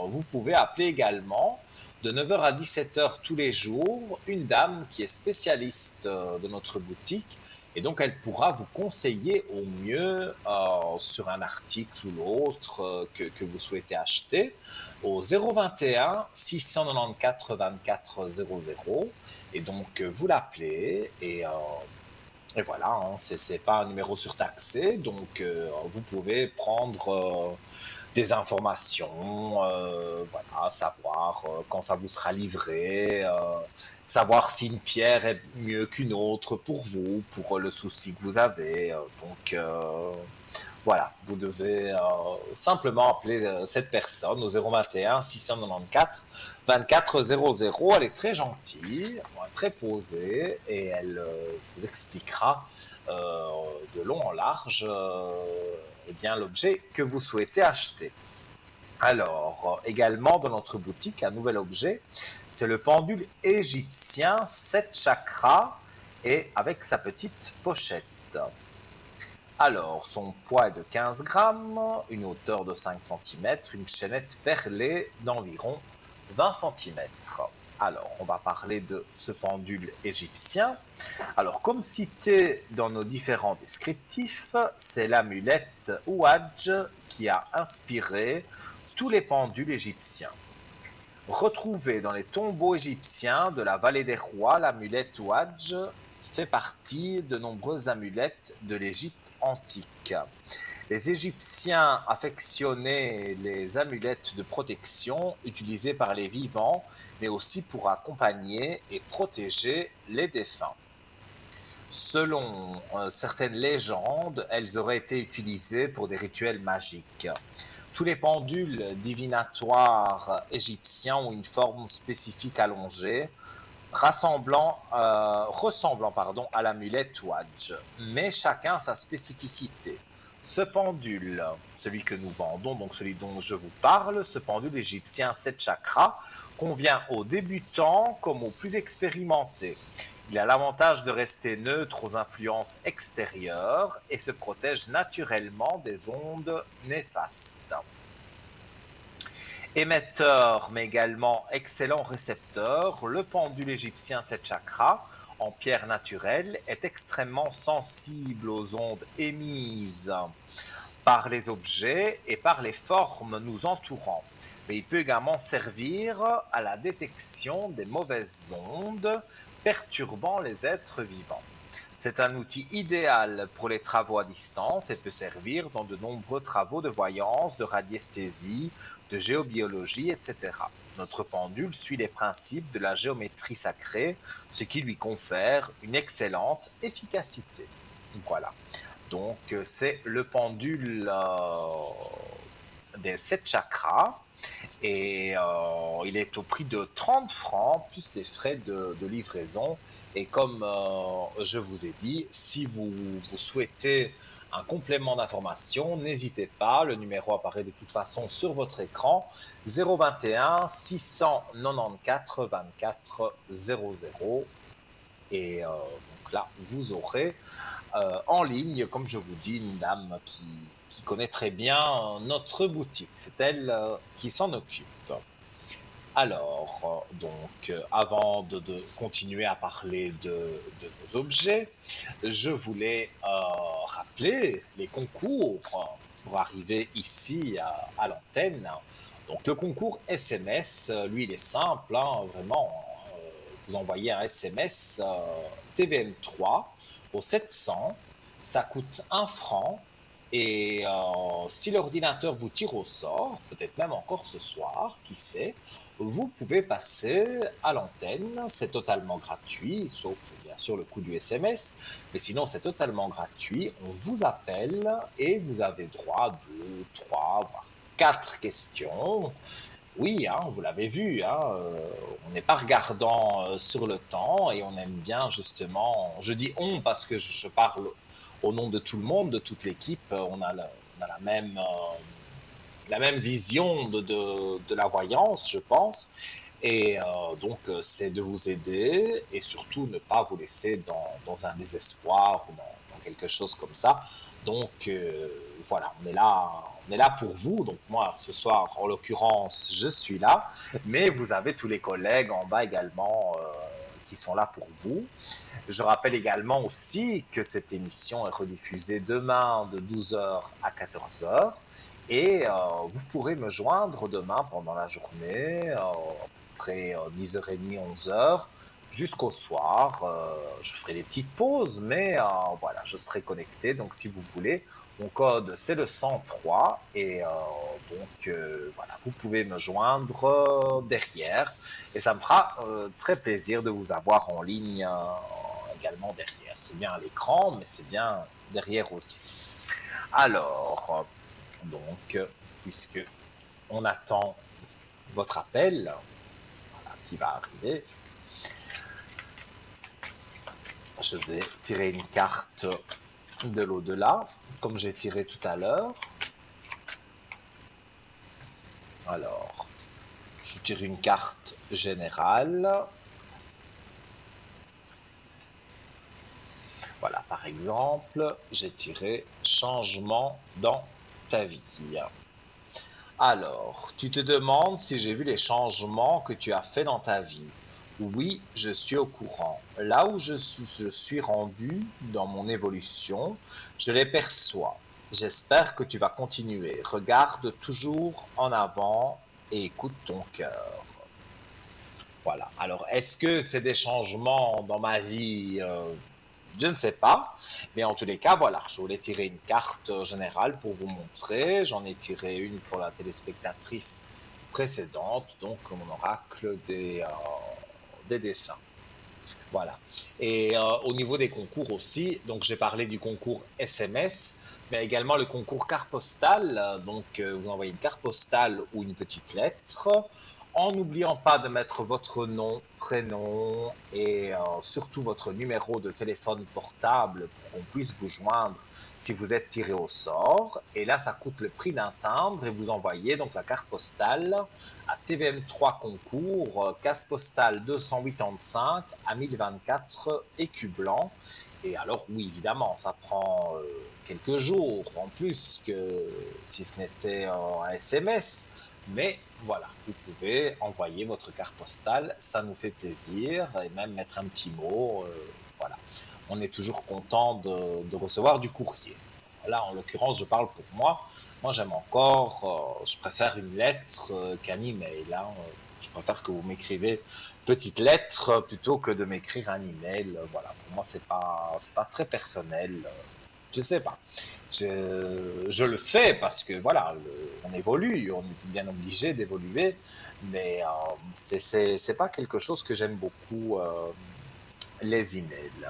vous pouvez appeler également de 9 heures à 17 heures tous les jours une dame qui est spécialiste de notre boutique et donc, elle pourra vous conseiller au mieux sur un article ou l'autre que vous souhaitez acheter au 021 694 24 00. Et donc, vous l'appelez et voilà, hein, c'est pas un numéro surtaxé. Donc, vous pouvez prendre des informations, voilà, savoir quand ça vous sera livré, savoir si une pierre est mieux qu'une autre pour vous, pour le souci que vous avez. Donc voilà, vous devez simplement appeler cette personne au 021 694 24 00. Elle est très gentille, très posée et elle vous expliquera de long en large eh bien, l'objet que vous souhaitez acheter. Alors, également dans notre boutique, un nouvel objet, c'est le pendule égyptien 7 chakras et avec sa petite pochette. Alors, son poids est de 15 grammes, une hauteur de 5 cm, une chaînette perlée d'environ 20 cm. Alors, on va parler de ce pendule égyptien. Alors, comme cité dans nos différents descriptifs, c'est l'amulette Ouadj qui a inspiré tous les pendules égyptiens. Retrouvée dans les tombeaux égyptiens de la vallée des rois, l'amulette Ouadj fait partie de nombreuses amulettes de l'Égypte antique. Les Égyptiens affectionnaient les amulettes de protection utilisées par les vivants, mais aussi pour accompagner et protéger les défunts. Selon certaines légendes, elles auraient été utilisées pour des rituels magiques. Tous les pendules divinatoires égyptiens ont une forme spécifique allongée, ressemblant à l'amulette Ouadj, mais chacun a sa spécificité. Ce pendule, celui que nous vendons, donc celui dont je vous parle, ce pendule égyptien 7 chakras, convient aux débutants comme aux plus expérimentés. Il a l'avantage de rester neutre aux influences extérieures et se protège naturellement des ondes néfastes. Émetteur, mais également excellent récepteur, le pendule égyptien 7 chakras, en pierre naturelle, est extrêmement sensible aux ondes émises par les objets et par les formes nous entourant. Mais il peut également servir à la détection des mauvaises ondes perturbant les êtres vivants. C'est un outil idéal pour les travaux à distance et peut servir dans de nombreux travaux de voyance, de radiesthésie, de géobiologie, etc. Notre pendule suit les principes de la géométrie sacrée, ce qui lui confère une excellente efficacité. Voilà. Donc, c'est le pendule des 7 chakras et il est au prix de 30 francs plus les frais de livraison. Et comme je vous ai dit, si vous souhaitez un complément d'information, n'hésitez pas, le numéro apparaît de toute façon sur votre écran, 021 694 24 00. Et donc là, vous aurez en ligne, comme je vous dis, une dame qui connaît très bien notre boutique. C'est elle qui s'en occupe. Alors, avant de continuer à parler de nos objets, je voulais rappeler les concours pour arriver ici à l'antenne. Donc, le concours SMS, lui, il est simple, hein, vraiment. Vous envoyez un SMS TVM3 au 700, ça coûte 1 franc. Et si l'ordinateur vous tire au sort, peut-être même encore ce soir, qui sait, vous pouvez passer à l'antenne, c'est totalement gratuit, sauf bien sûr le coût du SMS, mais sinon c'est totalement gratuit. On vous appelle et vous avez droit à 2, 3, voire 4 questions. Oui, hein, vous l'avez vu, hein, on n'est pas regardant sur le temps et on aime bien justement, je dis on parce que je parle au nom de tout le monde, de toute l'équipe, on a la même vision de la voyance, je pense. Et c'est de vous aider et surtout ne pas vous laisser dans un désespoir ou dans quelque chose comme ça. Donc voilà, on est là pour vous. Donc moi, ce soir, en l'occurrence, je suis là, mais vous avez tous les collègues en bas également qui sont là pour vous. Je rappelle également aussi que cette émission est rediffusée demain de 12 h à 14 h. Et vous pourrez me joindre demain pendant la journée, à peu près 10h30, 11 h, jusqu'au soir. Je ferai des petites pauses, mais voilà, je serai connecté. Donc si vous voulez, mon code c'est le 103. Et voilà, vous pouvez me joindre derrière. Et ça me fera très plaisir de vous avoir en ligne également derrière. C'est bien à l'écran, mais c'est bien derrière aussi. Alors, puisque on attend votre appel, voilà, qui va arriver, je vais tirer une carte de l'au-delà, comme j'ai tiré tout à l'heure. Alors, je tire une carte générale. Voilà, par exemple, j'ai tiré changement dans ta vie. Alors, tu te demandes si j'ai vu les changements que tu as faits dans ta vie. Oui, je suis au courant. Là où je suis rendu dans mon évolution, je les perçois. J'espère que tu vas continuer. Regarde toujours en avant et écoute ton cœur. Voilà. Alors, est-ce que c'est des changements dans ma vie? Je ne sais pas. Mais en tous les cas, voilà, je voulais tirer une carte générale pour vous montrer. J'en ai tiré une pour la téléspectatrice précédente, donc mon oracle des défunts. Voilà. Et au niveau des concours aussi, donc j'ai parlé du concours SMS, mais également le concours carte postale. Vous envoyez une carte postale ou une petite lettre, en n'oubliant pas de mettre votre nom, prénom et surtout votre numéro de téléphone portable pour qu'on puisse vous joindre si vous êtes tiré au sort. Et là, ça coûte le prix d'un timbre et vous envoyez donc la carte postale à TVM3 concours, case postale 285 à 1024 écus blancs. Et alors oui, évidemment, ça prend quelques jours en plus que si ce n'était un SMS. Mais voilà, vous pouvez envoyer votre carte postale, ça nous fait plaisir, et même mettre un petit mot. Voilà, on est toujours content de recevoir du courrier. Là, en l'occurrence, je parle pour moi. Moi, j'aime encore, je préfère une lettre qu'un email. Hein. Je préfère que vous m'écrivez petite lettre plutôt que de m'écrire un email. Voilà, pour moi, c'est pas très personnel. Je sais pas. Je le fais parce que voilà, on évolue, on est bien obligé d'évoluer, mais c'est pas quelque chose que j'aime beaucoup les emails.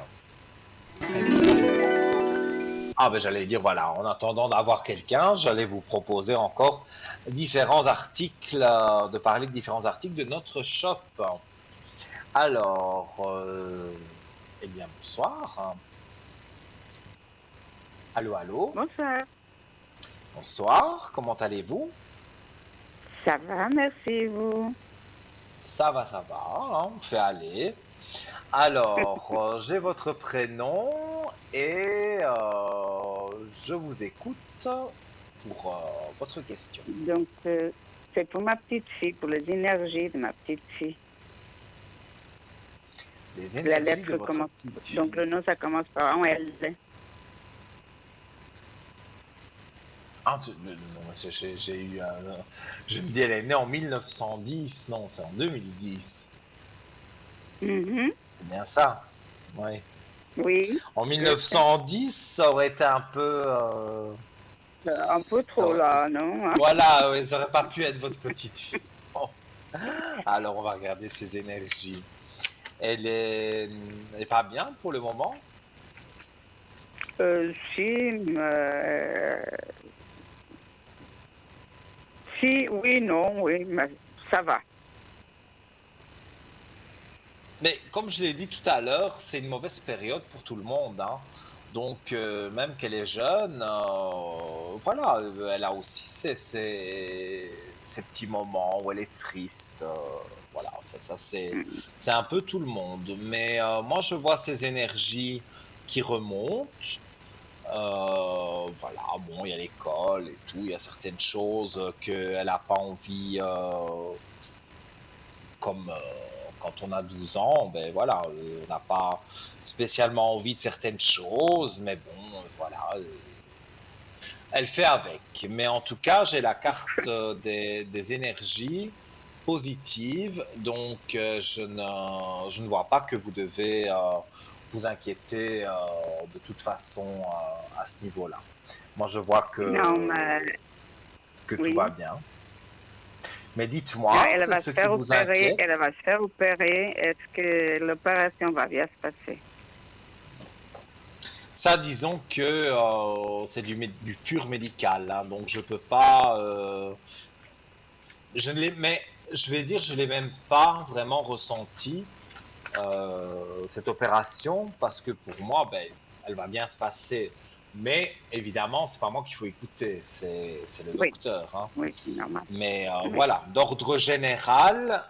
Ah ben j'allais dire voilà, en attendant d'avoir quelqu'un, j'allais vous proposer encore différents articles, de parler de différents articles de notre shop. Alors, eh bien bonsoir. Allô, allô. Bonsoir. Bonsoir. Comment allez-vous? Ça va, merci vous. Ça va, hein, on fait aller. Alors, j'ai votre prénom et je vous écoute pour votre question. Donc, c'est pour ma petite fille, pour les énergies de ma petite fille. Les La énergies de lettre votre commence. petite fille. Donc, le nom, ça commence par un L. Ah, non, j'ai eu un... Je me dis, elle est née en 1910. Non, c'est en 2010. Mhm. C'est bien ça. Oui. Oui, En c'est ça. 1910, ça aurait été un peu... Un peu ça trop aurait- là, non? Hein? Voilà, oui, ça aurait pas pu être votre petite fille. Bon. Alors, on va regarder ses énergies. Elle est pas bien pour le moment. Si, si, oui, non, oui, mais ça va. Mais comme je l'ai dit tout à l'heure, c'est une mauvaise période pour tout le monde, hein. Donc, même qu'elle est jeune, voilà, elle a aussi ses petits moments où elle est triste. Voilà, ça Mm. c'est un peu tout le monde. Mais moi, je vois ses énergies qui remontent. Voilà, bon, il y a l'école et tout, il y a certaines choses qu'elle n'a pas envie, comme quand on a 12 ans, ben voilà, on n'a pas spécialement envie de certaines choses, mais bon, voilà, elle fait avec. Mais en tout cas, j'ai la carte des énergies positives, donc je ne vois pas que vous devez vous inquiéter de toute façon à ce niveau-là. Moi, je vois Non, mais que tout va oui. bien. Mais Non, dites-moi, elle c'est va ce se qui faire vous opérer, elle inquiète? va se faire opérer. Est-ce que l'opération va bien se passer? Ça, disons que c'est du pur médical, hein, donc je peux pas. Je ne l'ai, mais je vais dire, je l'ai même pas vraiment ressenti cette opération parce que pour moi, ben, elle va bien se passer. Mais évidemment, c'est pas moi qu'il faut écouter, c'est le Oui, docteur, hein. oui, c'est normal. Mais Oui, voilà, d'ordre général,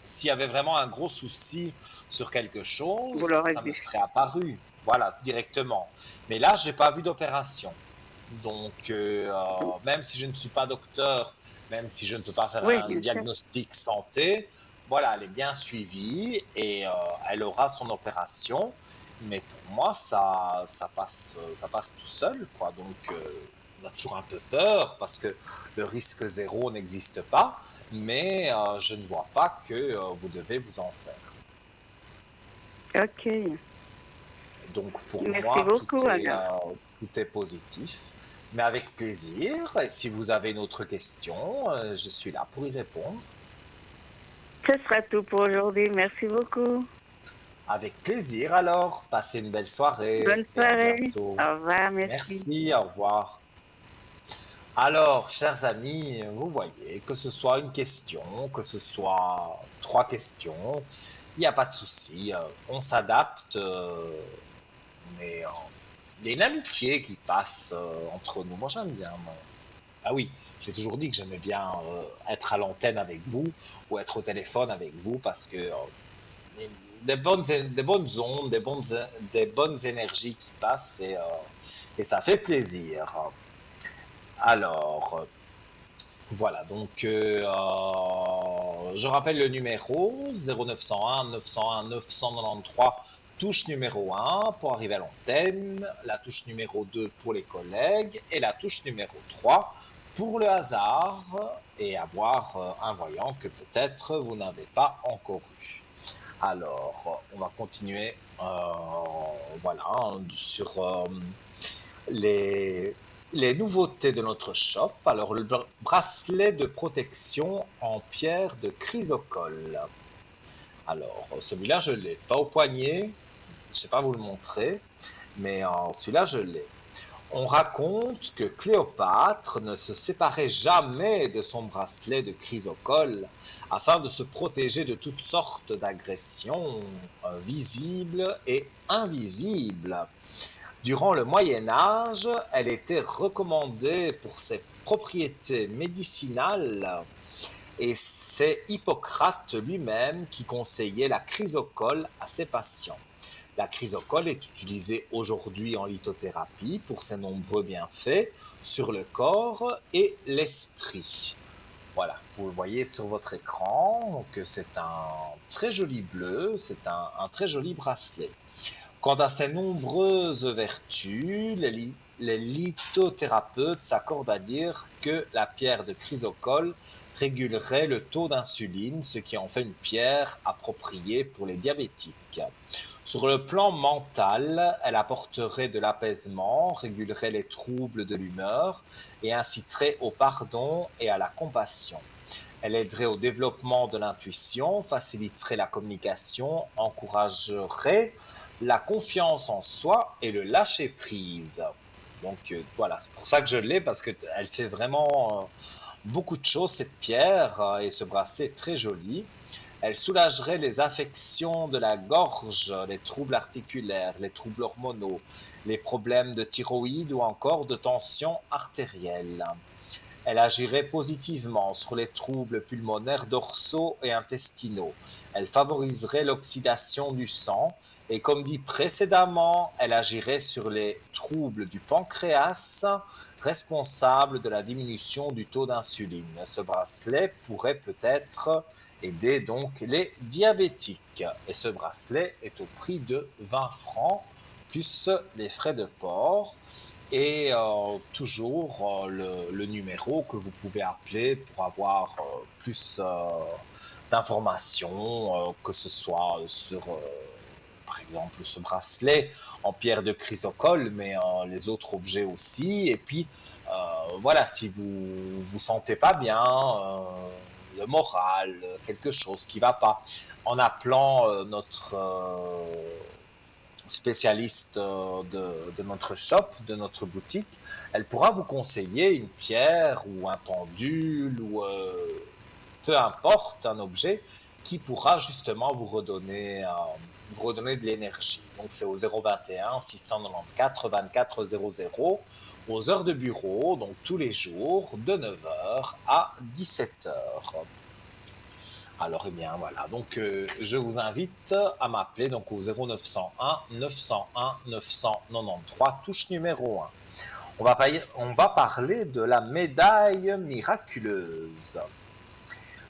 s'il y avait vraiment un gros souci sur quelque chose, vous l'aurez ça me vu. serait apparu, voilà, directement. Mais là, j'ai pas vu d'opération. Donc, même si je ne suis pas docteur, même si je ne peux pas faire Oui, un bien sûr. diagnostic santé, voilà, elle est bien suivie et elle aura son opération. Mais pour moi, ça passe tout seul, quoi. Donc, on a toujours un peu peur parce que le risque zéro n'existe pas, mais je ne vois pas que vous devez vous en faire. Ok. Donc pour Merci moi, beaucoup, alors. tout est positif, mais avec plaisir. Et si vous avez une autre question, je suis là pour y répondre. Ce sera tout pour aujourd'hui. Merci beaucoup. Avec plaisir alors, passez une belle soirée Bonne et à soirée. bientôt. Au revoir, merci. Merci, au revoir. Alors, chers amis, vous voyez, que ce soit une question, que ce soit trois questions, il n'y a pas de souci, on s'adapte, mais il y a une amitié qui passe entre nous. Moi, j'aime bien. Moi. Ah oui, j'ai toujours dit que j'aimais bien être à l'antenne avec vous ou être au téléphone avec vous parce que des bonnes ondes, des bonnes énergies qui passent et ça fait plaisir. Alors, voilà, donc je rappelle le numéro 0901 901 993, touche numéro 1 pour arriver à l'antenne, la touche numéro 2 pour les collègues et la touche numéro 3 pour le hasard et avoir un voyant que peut-être vous n'avez pas encore eu. Alors, on va continuer voilà, sur les, les nouveautés de notre shop. Alors, le bracelet de protection en pierre de chrysocole. Alors, celui-là, je l'ai. Pas au poignet, je ne sais pas vous le montrer, mais celui-là, je l'ai. On raconte que Cléopâtre ne se séparait jamais de son bracelet de chrysocole afin de se protéger de toutes sortes d'agressions visibles et invisibles. Durant le Moyen Âge, elle était recommandée pour ses propriétés médicinales et c'est Hippocrate lui-même qui conseillait la chrysocole à ses patients. La chrysocole est utilisée aujourd'hui en lithothérapie pour ses nombreux bienfaits sur le corps et l'esprit. Voilà, vous le voyez sur votre écran, donc c'est un très joli bleu, c'est un très joli bracelet. Quant à ses nombreuses vertus, les lithothérapeutes s'accordent à dire que la pierre de chrysocole régulerait le taux d'insuline, ce qui en fait une pierre appropriée pour les diabétiques. Sur le plan mental, elle apporterait de l'apaisement, régulerait les troubles de l'humeur et inciterait au pardon et à la compassion. Elle aiderait au développement de l'intuition, faciliterait la communication, encouragerait la confiance en soi et le lâcher-prise. Donc voilà, c'est pour ça que je l'ai, parce qu'elle fait vraiment beaucoup de choses, cette pierre, et ce bracelet est très joli. Elle soulagerait les affections de la gorge, les troubles articulaires, les troubles hormonaux, les problèmes de thyroïde ou encore de tension artérielle. Elle agirait positivement sur les troubles pulmonaires dorsaux et intestinaux. Elle favoriserait l'oxydation du sang et, comme dit précédemment, elle agirait sur les troubles du pancréas, responsables de la diminution du taux d'insuline. Ce bracelet pourrait peut-être aider donc les diabétiques. Et ce bracelet est au prix de 20 francs plus les frais de port. Et toujours le numéro que vous pouvez appeler pour avoir plus d'informations, que ce soit sur, par exemple, ce bracelet en pierre de chrysocole, mais les autres objets aussi. Et puis, voilà, si vous vous sentez pas bien, le moral, quelque chose qui va pas, en appelant notre spécialiste de notre shop, de notre boutique, elle pourra vous conseiller une pierre ou un pendule ou peu importe, un objet qui pourra justement vous redonner de l'énergie. Donc c'est au 021 694 24 00 aux heures de bureau, donc tous les jours de 9h à 17h. Alors, eh bien, voilà. Donc, je vous invite à m'appeler donc au 0901 901 993, touche numéro 1. On va parler de la médaille miraculeuse.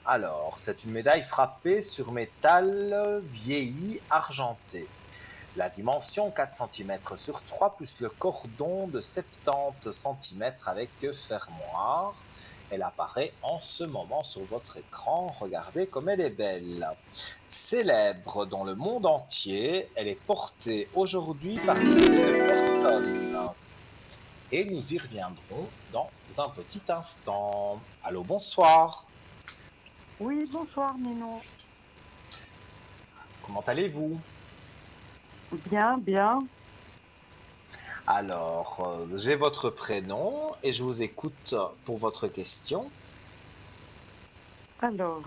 Alors, c'est une médaille frappée sur métal vieilli argenté. La dimension 4 cm sur 3 plus le cordon de 70 cm avec fermoir. Elle apparaît en ce moment sur votre écran. Regardez comme elle est belle. Célèbre dans le monde entier, elle est portée aujourd'hui par des milliers de personnes. Et nous y reviendrons dans un petit instant. Allô, bonsoir. Oui, bonsoir Nino. Comment allez-vous? Bien, bien. Alors, j'ai votre prénom et je vous écoute pour votre question. Alors,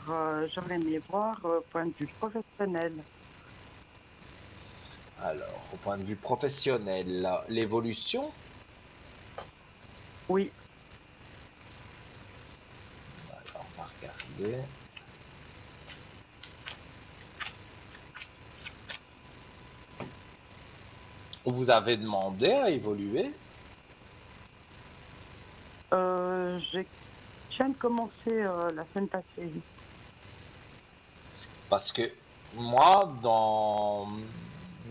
j'aurais aimé voir point de vue professionnel. Alors, au point de vue professionnel, l'évolution. Oui, Alors, on va regarder. Vous avez demandé à évoluer? je viens de commencer la semaine passée. Parce que moi,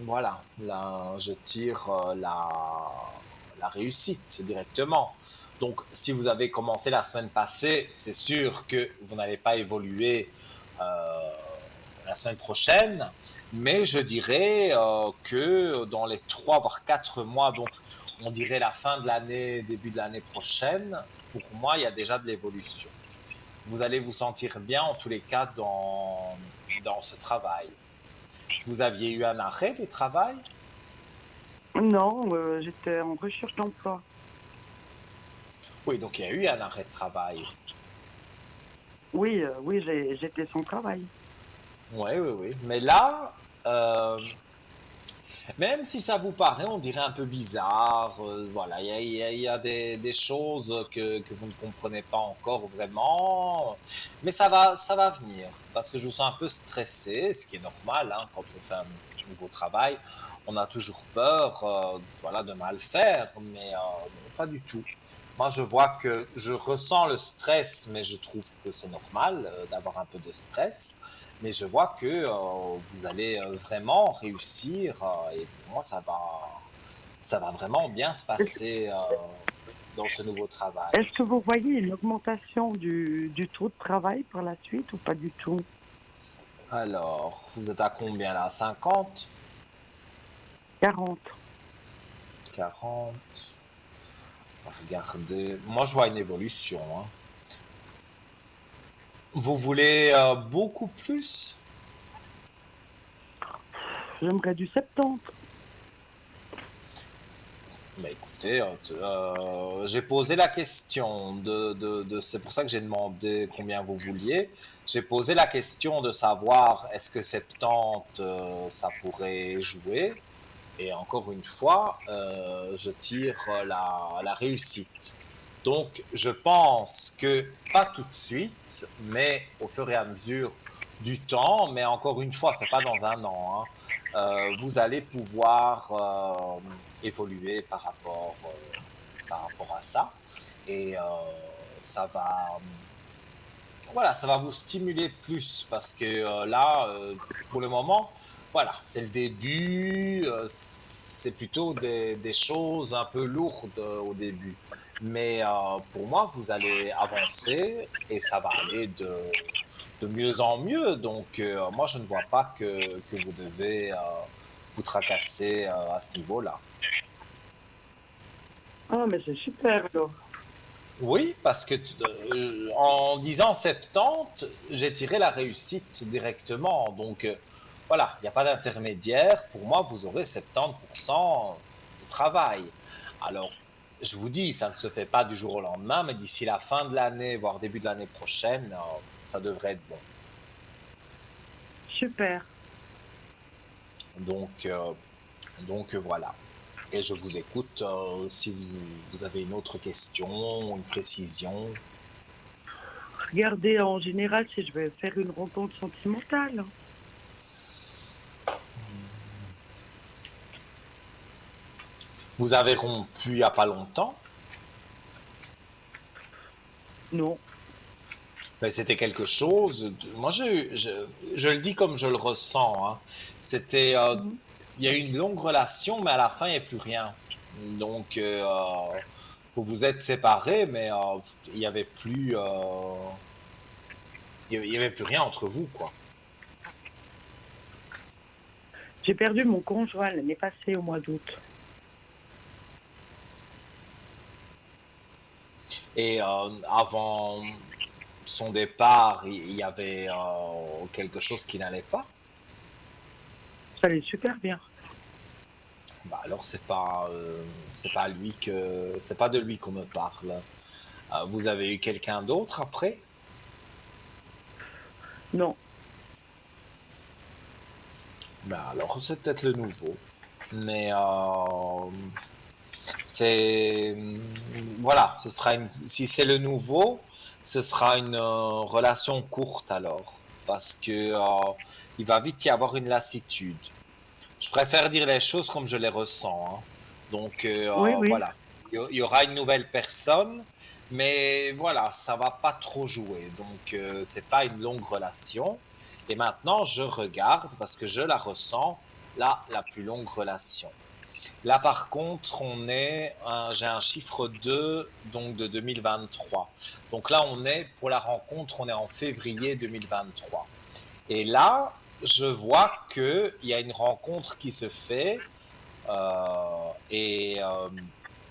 voilà, là, je tire la réussite directement. Donc, si vous avez commencé la semaine passée, c'est sûr que vous n'allez pas évoluer euh, la semaine prochaine, mais je dirais que dans les 3 voire 4 mois, donc on dirait la fin de l'année, début de l'année prochaine, pour moi, il y a déjà de l'évolution. Vous allez vous sentir bien en tous les cas dans ce travail. Vous aviez eu un arrêt de travail? Non, j'étais en recherche d'emploi. Oui, donc il y a eu un arrêt de travail. Oui, oui, j'étais sans travail. Oui, oui, oui. Mais là, Même si ça vous paraît, on dirait un peu bizarre, voilà, il y a des choses que vous ne comprenez pas encore vraiment, mais ça va venir. Parce que je vous sens un peu stressé, ce qui est normal, hein, quand on fait un nouveau travail. On a toujours peur, voilà, de mal faire, mais non, pas du tout. Moi, je vois que je ressens le stress, mais je trouve que c'est normal d'avoir un peu de stress. Mais je vois que vous allez vraiment réussir et pour moi, ça va vraiment bien se Est-ce passer dans ce nouveau travail. est-ce que vous voyez une augmentation du taux de travail par la suite ou pas du tout? Alors, vous êtes à combien là? 50, 40. 40? Regardez, moi je vois une évolution, hein. Vous voulez beaucoup plus? J'aimerais du 70. Mais écoutez, j'ai posé la question c'est pour ça que j'ai demandé combien vous vouliez. J'ai posé la question de savoir est-ce que 70 ça pourrait jouer. Et encore une fois, je tire la réussite. Donc, je pense que pas tout de suite, mais au fur et à mesure du temps, mais encore une fois, c'est pas dans un an, hein, vous allez pouvoir évoluer par rapport à ça. Et ça va, voilà, ça va vous stimuler plus parce que là, pour le moment, voilà, c'est le début, c'est plutôt des choses un peu lourdes au début. Mais pour moi, vous allez avancer et ça va aller de mieux en mieux. Donc, moi, je ne vois pas que vous devez vous tracasser à ce niveau-là. Ah, mais c'est super alors. Oui, parce que en disant 70, j'ai tiré la réussite directement. Donc voilà, il n'y a pas d'intermédiaire. Pour moi, vous aurez 70% de travail. Alors, je vous dis, ça ne se fait pas du jour au lendemain, mais d'ici la fin de l'année, voire début de l'année prochaine, ça devrait être bon. Super. Donc, voilà. Et je vous écoute si vous avez une autre question, une précision. Regardez, en général, si je vais faire une rencontre sentimentale. Vous avez rompu il n'y a pas longtemps. Non. Ben, c'était quelque chose. Moi, je le dis comme je le ressens, hein. C'était, Mhm. il y a eu une longue relation, mais à la fin, il n'y a plus rien. Donc, vous vous êtes séparés, mais il n'y avait plus, il y avait plus rien entre vous, quoi. J'ai perdu mon conjoint l'année passée au mois d'août. Et avant son départ, il y avait quelque chose qui n'allait pas. Ça allait super bien. Bah alors c'est pas c'est pas de lui qu'on me parle. Vous avez eu quelqu'un d'autre après? Non. Ben alors c'est peut-être le nouveau. Mais c'est voilà, ce sera si c'est le nouveau, ce sera une relation courte alors, parce que il va vite y avoir une lassitude. Je préfère dire les choses comme je les ressens, hein. Donc Oui, oui. voilà, il y aura une nouvelle personne, mais voilà, ça va pas trop jouer. Donc c'est pas une longue relation. Et maintenant, je regarde parce que je la ressens, là, la plus longue relation. Là, par contre, j'ai un chiffre 2 donc de 2023. Donc là, pour la rencontre, on est en février 2023. Et là, je vois qu'il y a une rencontre qui se fait et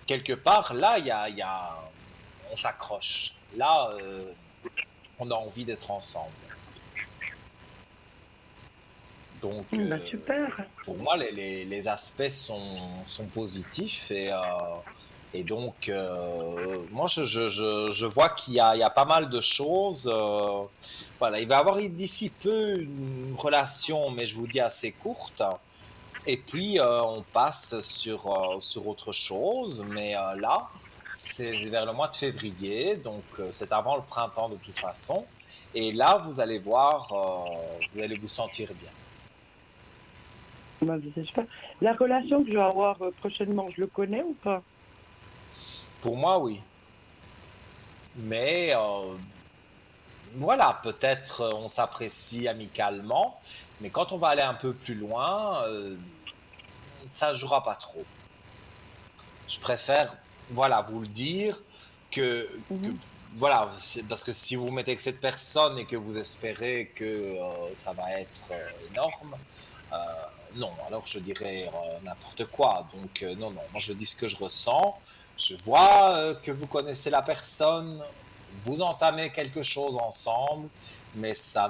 quelque part, là, on s'accroche. Là, on a envie d'être ensemble. Donc, Bah, super. pour moi, les aspects sont positifs et donc, moi, je vois il y a pas mal de choses. Voilà, il va y avoir d'ici peu une relation, mais je vous dis assez courte. Et puis, on passe sur autre chose, mais là, c'est vers le mois de février, donc c'est avant le printemps de toute façon. Et là, vous allez voir, vous allez vous sentir bien. Bah, c'est super. La relation que je vais avoir prochainement, je le connais ou pas? Pour moi, oui. Mais voilà, peut-être on s'apprécie amicalement, mais quand on va aller un peu plus loin, ça ne jouera pas trop. Je préfère, voilà, vous le dire que Mhm. voilà, parce que si vous vous mettez avec cette personne et que vous espérez que ça va être énorme, euh, non, alors je dirais n'importe quoi. Donc non, non, moi je dis ce que je ressens. Je vois que vous connaissez la personne, vous entamez quelque chose ensemble, mais ça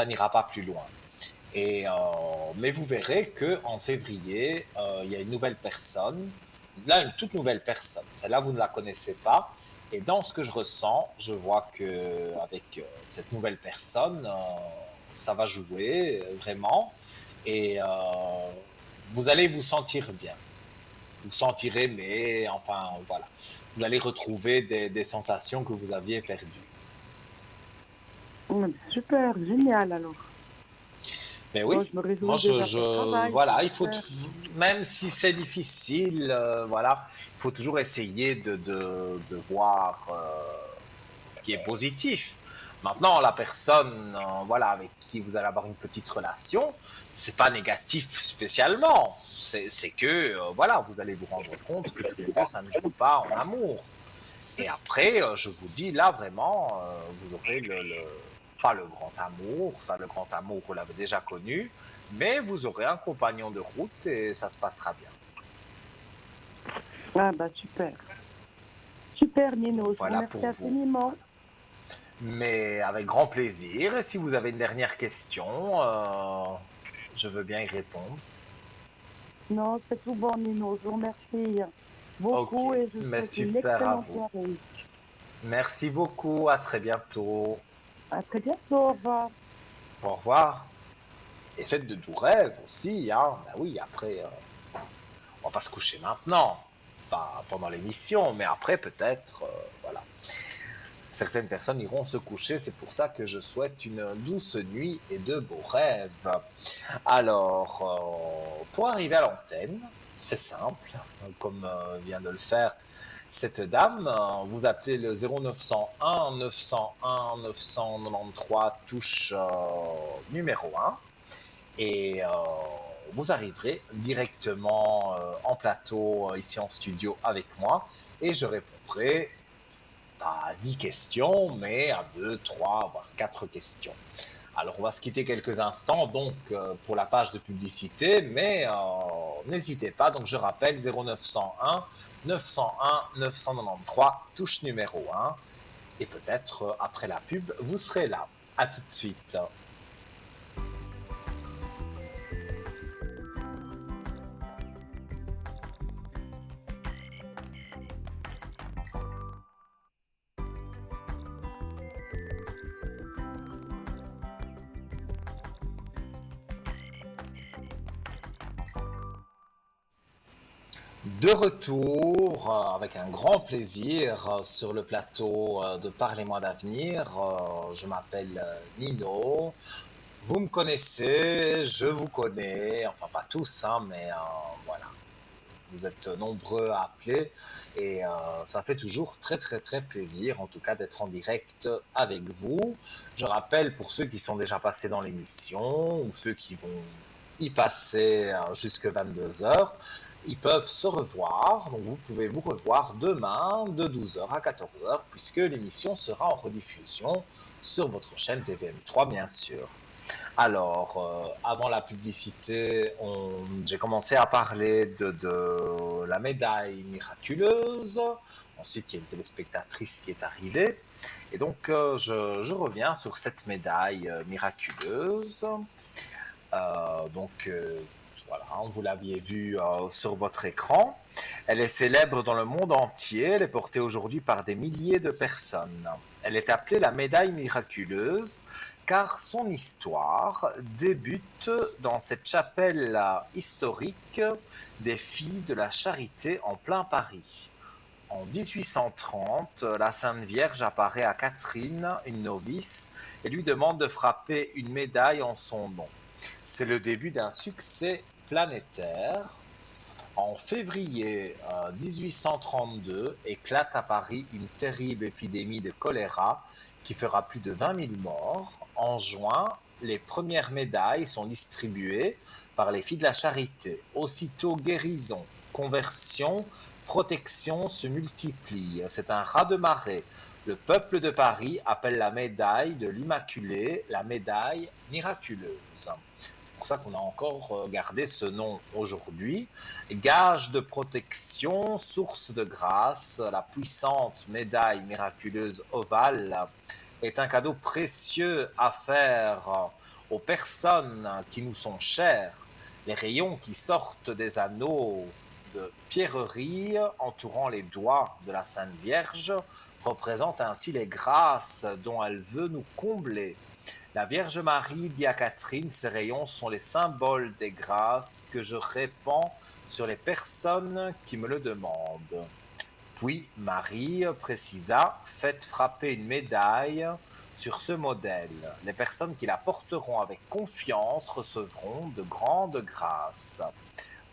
n'ira pas plus loin. Et, mais vous verrez que en février, il y a une nouvelle personne, là une toute nouvelle personne. Celle-là, vous ne la connaissez pas. Et dans ce que je ressens, je vois que avec cette nouvelle personne, ça va jouer vraiment. Et vous allez vous sentir bien. Vous sentirez, mais enfin voilà, vous allez retrouver des sensations que vous aviez perdues. Super, génial alors. Mais Bon, oui, je me moi réjouis déjà pour le travail, c'est voilà, super. même si c'est difficile, voilà, il faut toujours essayer de voir ce qui est positif. Maintenant, la personne, voilà, avec qui vous allez avoir une petite relation, c'est pas négatif spécialement. C'est que, voilà, vous allez vous rendre compte que tous les deux, ça ne joue pas en amour. Et après, je vous dis, là, vraiment, vous aurez pas le grand amour, ça, le grand amour, vous l'avez déjà connu, mais vous aurez un compagnon de route et ça se passera bien. Ah bah super. Super Nino, je vous Voilà pour remercie vous. infiniment. Mais avec grand plaisir. Et si vous avez une dernière question, je veux bien y répondre. Non, c'est tout bon Nino, je vous remercie Ok, beaucoup et je vous mais souhaite une super à excellente vous. soirée. Merci beaucoup, à très bientôt. À très bientôt, au revoir. Au revoir. Et faites de doux rêves aussi, hein. Ben oui, après, on va pas se coucher maintenant, pas pendant l'émission, mais après peut-être, voilà. Certaines personnes iront se coucher, c'est pour ça que je souhaite une douce nuit et de beaux rêves. Alors, pour arriver à l'antenne, c'est simple, comme vient de le faire cette dame. Vous appelez le 0901 901 993 touche numéro 1 et vous arriverez directement en plateau ici en studio avec moi et je répondrai pas à 10 questions, mais à 2, 3, voire 4 questions. Alors, on va se quitter quelques instants donc pour la page de publicité, mais n'hésitez pas. Donc, je rappelle 0901 901 993, touche numéro 1. Et peut-être après la pub, vous serez là. À tout de suite. De retour avec un grand plaisir sur le plateau de Parlez-moi d'avenir. Je m'appelle Nino. Vous me connaissez, je vous connais, enfin pas tous, hein, mais voilà, vous êtes nombreux à appeler et ça fait toujours très très très plaisir en tout cas d'être en direct avec vous. Je rappelle pour ceux qui sont déjà passés dans l'émission ou ceux qui vont y passer jusque 22 heures, ils peuvent se revoir, donc vous pouvez vous revoir demain de 12 heures à 14 heures puisque l'émission sera en rediffusion sur votre chaîne TVM3 bien sûr. Alors, avant la publicité, j'ai commencé à parler de la médaille miraculeuse. Ensuite, il y a une téléspectatrice qui est arrivée. Et donc, je reviens sur cette médaille miraculeuse. Voilà, vous l'aviez vue sur votre écran. Elle est célèbre dans le monde entier. Elle est portée aujourd'hui par des milliers de personnes. Elle est appelée la médaille miraculeuse car son histoire débute dans cette chapelle historique des Filles de la Charité en plein Paris. En 1830, la Sainte Vierge apparaît à Catherine, une novice, et lui demande de frapper une médaille en son nom. C'est le début d'un succès planétaire. En février 1832, éclate à Paris une terrible épidémie de choléra qui fera plus de 20 000 morts. En juin, les premières médailles sont distribuées par les Filles de la Charité. Aussitôt guérison, conversion, protection se multiplient. C'est un raz-de-marée. Le peuple de Paris appelle la médaille de l'Immaculée la médaille miraculeuse. C'est pour ça qu'on a encore gardé ce nom aujourd'hui. Gage de protection, source de grâce, la puissante médaille miraculeuse ovale est un cadeau précieux à faire aux personnes qui nous sont chères. Les rayons qui sortent des anneaux de pierrerie entourant les doigts de la Sainte Vierge représentent ainsi les grâces dont elle veut nous combler. La Vierge Marie dit à Catherine, ces rayons sont les symboles des grâces que je répands sur les personnes qui me le demandent. Puis Marie précisa, faites frapper une médaille sur ce modèle. Les personnes qui la porteront avec confiance recevront de grandes grâces.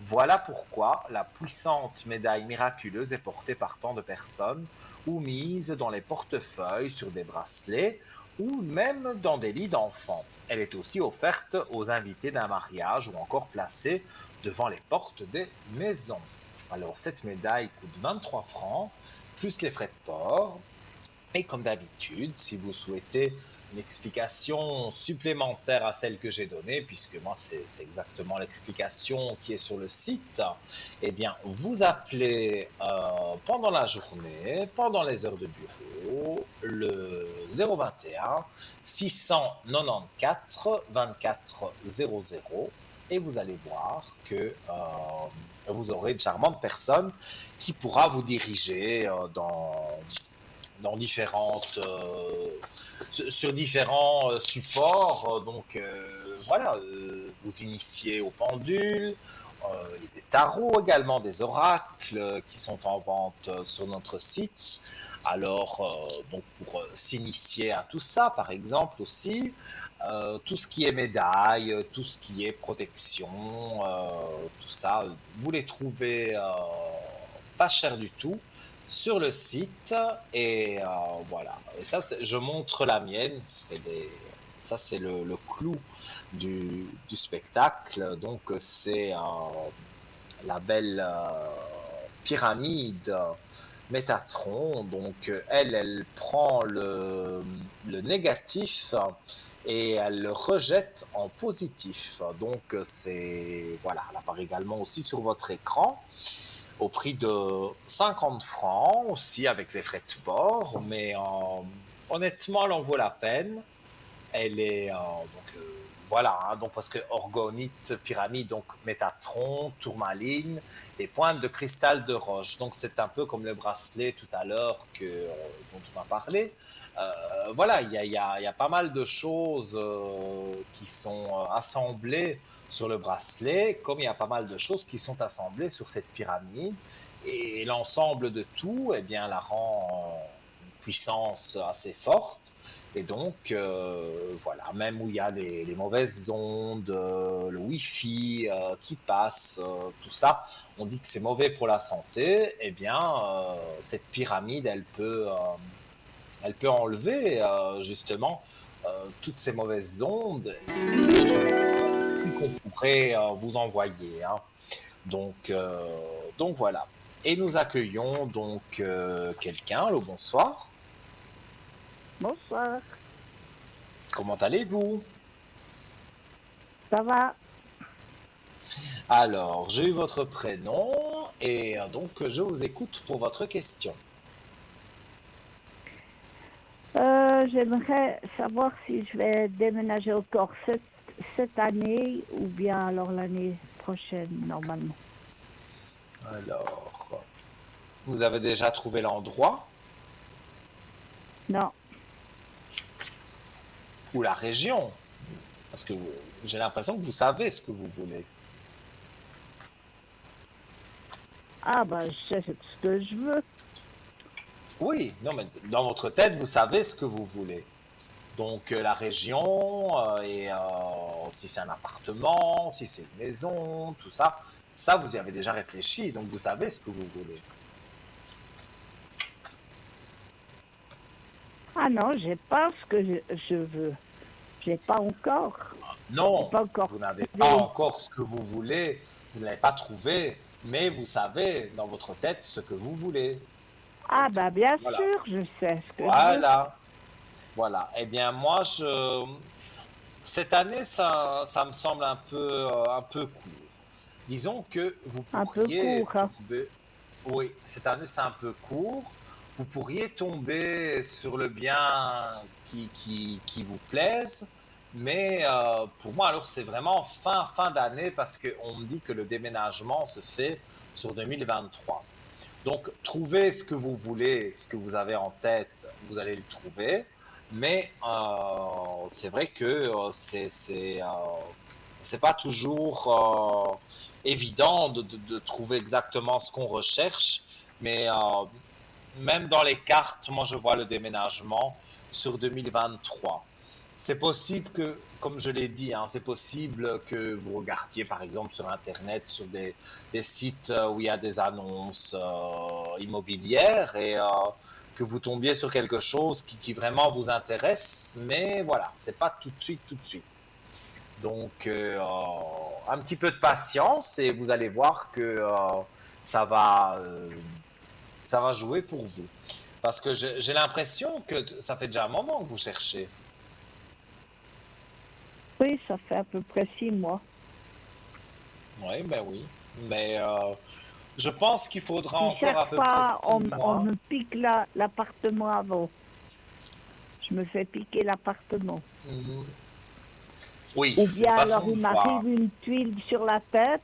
Voilà pourquoi la puissante médaille miraculeuse est portée par tant de personnes ou mise dans les portefeuilles, sur des bracelets ou même dans des lits d'enfants. Elle est aussi offerte aux invités d'un mariage ou encore placée devant les portes des maisons. Alors cette médaille coûte 23 francs, plus les frais de port. Et comme d'habitude, si vous souhaitez une explication supplémentaire à celle que j'ai donnée, puisque moi c'est exactement l'explication qui est sur le site, eh bien vous appelez pendant la journée, pendant les heures de bureau, le 021 694 24 00 et vous allez voir que vous aurez une charmante personne qui pourra vous diriger dans différentes sur différents supports. Donc voilà, vous initiez au pendule. Il y a des tarots également, des oracles qui sont en vente sur notre site. Alors, donc pour s'initier à tout ça, par exemple aussi, tout ce qui est médaille, tout ce qui est protection, tout ça, vous les trouvez pas cher du tout sur le site. Et voilà. Et ça, je montre la mienne, parce que ça, c'est le clou du spectacle. Donc, c'est la belle pyramide Métatron. Donc, elle prend le négatif et elle le rejette en positif. Donc, voilà, elle apparaît également aussi sur votre écran au prix de 50 francs, aussi avec les frais de port, mais honnêtement, elle en vaut la peine. Elle est voilà, hein, donc parce que orgonite, pyramide, donc métatron, tourmaline, et pointes de cristal de roche. Donc c'est un peu comme le bracelet tout à l'heure dont on a parlé. Voilà, il y a pas mal de choses qui sont assemblées sur le bracelet, comme il y a pas mal de choses qui sont assemblées sur cette pyramide. Et l'ensemble de tout, eh bien, la rend une puissance assez forte. Et donc, voilà, même où il y a les mauvaises ondes, le Wi-Fi qui passe, tout ça, on dit que c'est mauvais pour la santé. Eh bien, cette pyramide, elle peut enlever justement toutes ces mauvaises ondes qu'on pourrait vous envoyer. Hein. Donc voilà. Et nous accueillons donc quelqu'un. Allô, bonsoir. Bonsoir, Comment allez-vous? ça va? Alors, j'ai eu votre prénom et donc je vous écoute pour votre question. J'aimerais savoir si je vais déménager encore cette année ou bien alors l'année prochaine, normalement. Alors, vous avez déjà trouvé l'endroit? Non, ou la région? Parce que j'ai l'impression que vous savez ce que vous voulez. Ah, ben, je sais ce que je veux. Oui, non, mais dans votre tête, vous savez ce que vous voulez. Donc la région, et si c'est un appartement, si c'est une maison, tout ça, ça vous y avez déjà réfléchi, donc vous savez ce que vous voulez. Ah non, j'ai pas ce que je veux. J'ai pas encore. J'ai Non, pas encore vous n'avez pas trouvé. encore ce que vous voulez, vous ne l'avez pas trouvé, mais vous savez dans votre tête ce que vous voulez. Ah, ben, bien Voilà, sûr, je sais ce que je veux. voilà, voilà. Eh bien moi, cette année, ça me semble un peu court. Disons que vous Un peu pourriez court, hein. tomber. Oui, cette année c'est un peu court. Vous pourriez tomber sur le bien qui vous plaise, mais pour moi alors c'est vraiment fin d'année parce qu'on me dit que le déménagement se fait sur 2023. Donc trouvez ce que vous voulez, ce que vous avez en tête, vous allez le trouver, mais c'est vrai que c'est pas toujours évident de trouver exactement ce qu'on recherche, mais même dans les cartes, moi je vois le déménagement sur 2023. C'est possible que, comme je l'ai dit, hein, c'est possible que vous regardiez par exemple sur Internet, sur des sites où il y a des annonces immobilières et que vous tombiez sur quelque chose qui vraiment vous intéresse, mais voilà, c'est pas tout de suite, tout de suite. Donc, un petit peu de patience et vous allez voir que ça va, euh, ça va jouer pour vous. Parce que j'ai l'impression que ça fait déjà un moment que vous cherchez. Oui, ça fait à peu près 6 mois. Oui, ben oui. Mais je pense qu'il faudra Puis encore chaque à peu près fois, six on mois. me pique l'appartement avant. Je me fais piquer l'appartement. Mhm. Oui, Ou c'est une bien alors façon de il voir. m'arrive une tuile sur la tête,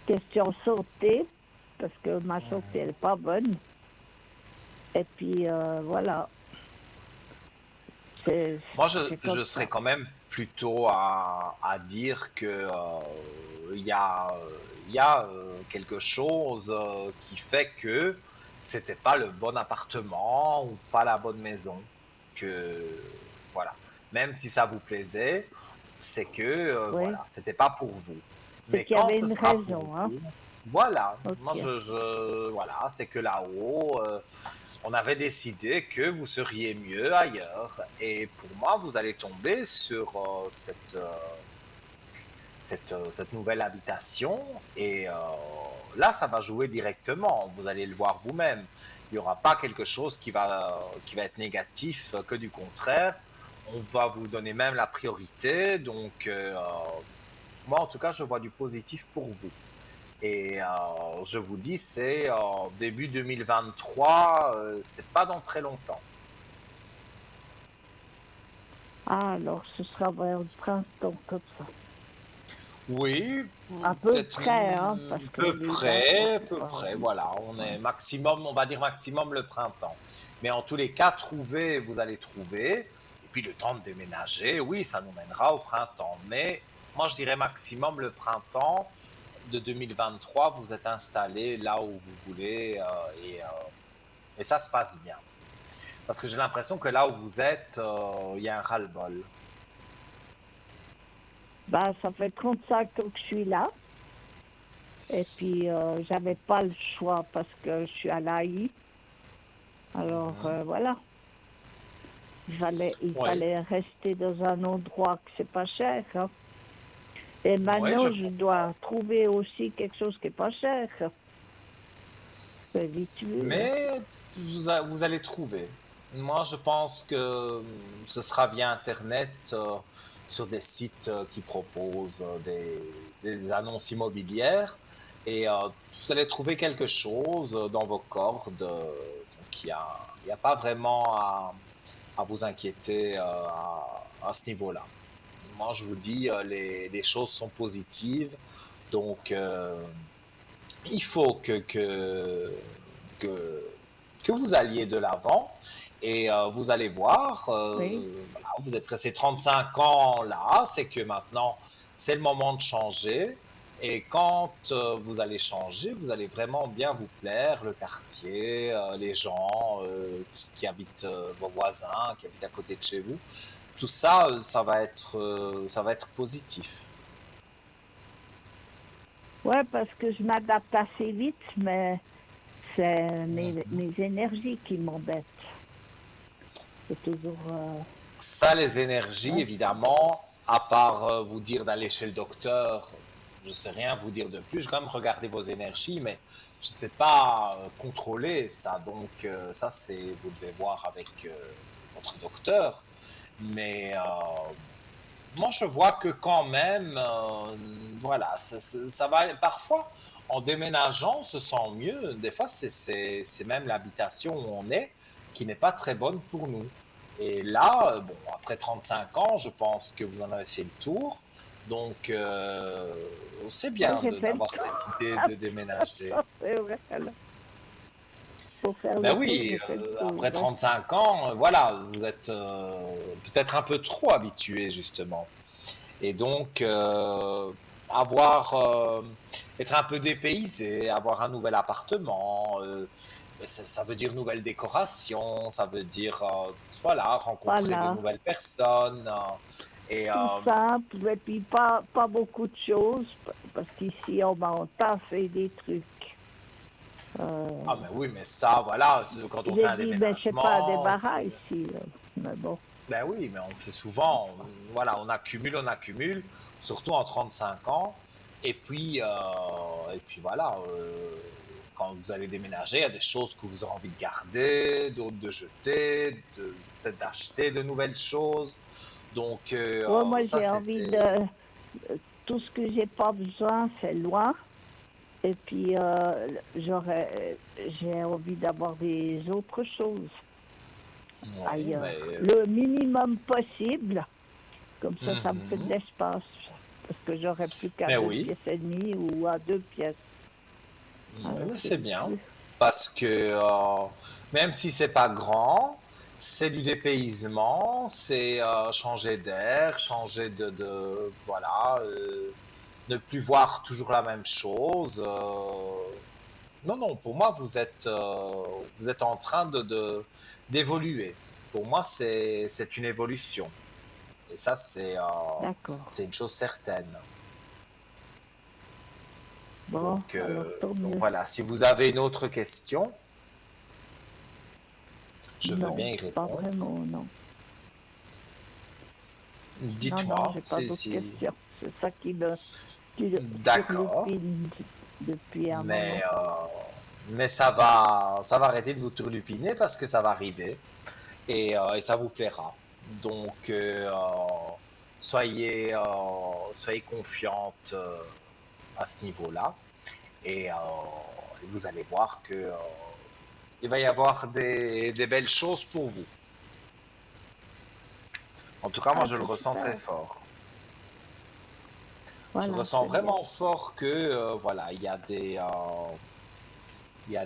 question sauter, parce que ma sautée elle n'est pas bonne. Et puis voilà, c'est Moi, c'est comme je serais ça. quand même plutôt à dire que il y a quelque chose qui fait que c'était pas le bon appartement ou pas la bonne maison. Que voilà, même si ça vous plaisait, c'est que Oui, voilà, c'était pas pour vous. c'est Mais qu'il y quand avait ce une sera pour raison, hein. vous, voilà, moi Ok. voilà, c'est que là-haut. On avait décidé que vous seriez mieux ailleurs. Et pour moi, vous allez tomber sur cette nouvelle habitation. Et là, ça va jouer directement. Vous allez le voir vous-même. Il n'y aura pas quelque chose qui va être négatif, que du contraire. On va vous donner même la priorité. Donc, moi, en tout cas, je vois du positif pour vous. Et je vous dis, c'est début 2023, c'est pas dans très longtemps. Ah, alors ce sera vers le printemps comme ça. Oui, À peu peut-être près, hein, parce que l'hiver, bon, c'est peu pas. près, voilà. On Ouais. est maximum, on va dire maximum le printemps. Mais en tous les cas, trouver, vous allez trouver. Et puis le temps de déménager, oui, ça nous mènera au printemps. Mais moi, je dirais maximum le printemps de 2023, vous êtes installé là où vous voulez et ça se passe bien. Parce que j'ai l'impression que là où vous êtes, il y a un ras-le-bol. Ben, ça fait 35 ans que je suis là. Et puis, j'avais pas le choix parce que je suis à l'AI. Alors, Mhm. voilà. Il Oui, fallait rester dans un endroit que c'est pas cher, hein. Et oui, je maintenant, je comprends. dois trouver aussi quelque chose qui est pas cher. C'est habitué, hein. Mais vous allez trouver. Moi, je pense que ce sera via Internet, sur des sites qui proposent des annonces immobilières. Et vous allez trouver quelque chose dans vos cordes. Donc, il y a pas vraiment à vous inquiéter à ce niveau-là. Moi, je vous dis, les choses sont positives. Donc, il faut que, que vous alliez de l'avant. Et vous allez voir, Oui. voilà, vous êtes resté 35 ans là, c'est que maintenant, c'est le moment de changer. Et quand vous allez changer, vous allez vraiment bien vous plaire, le quartier, les gens qui habitent, vos voisins, qui habitent à côté de chez vous. Tout ça, ça va être positif. Ouais, parce que je m'adapte assez vite, mais c'est Mhm. mes énergies qui m'embêtent. C'est toujours... Ça, les énergies, ouais. évidemment, à part vous dire d'aller chez le docteur, je ne sais rien vous dire de plus. Je vais quand même regarder vos énergies, mais je ne sais pas contrôler ça. Donc, ça, c'est vous devez voir avec votre docteur. Mais moi, je vois que quand même, voilà, ça va. Parfois, en déménageant, on se sent mieux. Des fois, c'est même l'habitation où on est qui n'est pas très bonne pour nous. Et là, bon, après 35 ans, je pense que vous en avez fait le tour. Donc, c'est Ouais, bien j'ai fait le d'avoir tour. cette idée de déménager. C'est vrai, alors. Pour faire Ben le tour, oui, j'ai fait le tour. après Ouais. 35 ans, voilà, vous êtes peut-être un peu trop habitué, justement. Et donc, avoir, être un peu dépaysé, avoir un nouvel appartement, ça veut dire nouvelle décoration, ça veut dire, voilà, rencontrer de Voilà. nouvelles personnes. Et Tout simple, et puis pas beaucoup de choses, parce qu'ici, on t'a fait des trucs. ah, mais oui, mais ça, voilà, quand on fait J'ai un dit, ben, c'est pas un déménagement, débarras ici. Mais bon, ben oui, mais on le fait souvent. Voilà, on accumule, surtout en 35 ans. Et puis voilà, quand vous allez déménager, il y a des choses que vous aurez envie de garder, d'autres de jeter, peut-être d'acheter de nouvelles choses. Donc, ouais, moi, ça, j'ai envie de... Tout ce que j'ai pas besoin, c'est loin. Et puis, j'ai envie d'avoir des autres choses Oui, mais. ailleurs. Le minimum possible, comme ça me fait de Mhm. l'espace. Parce que j'aurais plus qu'à Mais deux oui, pièces et demie ou à deux pièces. oui, Alors, mais je c'est dis bien. plus. Parce que même si c'est pas grand, c'est du dépaysement, c'est changer d'air, changer voilà, ne plus voir toujours la même chose. Non, non, pour moi, vous êtes en train d'évoluer. Pour moi, c'est une évolution. Et ça, D'accord. c'est une chose certaine. Bon, alors tant Donc mieux. voilà, si vous avez une autre question, je veux bien Non, y pas répondre. vraiment, non. Non, Dites-moi, j'ai pas d'autres si... questions. C'est ça qui me D'accord, turlupine depuis un mais, moment. mais ça va arrêter de vous turlupiner parce que ça va arriver et ça vous plaira. Donc, soyez, soyez confiante à ce niveau-là et vous allez voir que il va y avoir des belles choses pour vous. En tout cas, moi, Ah, je le c'est ressens très super. fort. Je Voilà, ressens c'est bien. vraiment fort que, voilà, il y a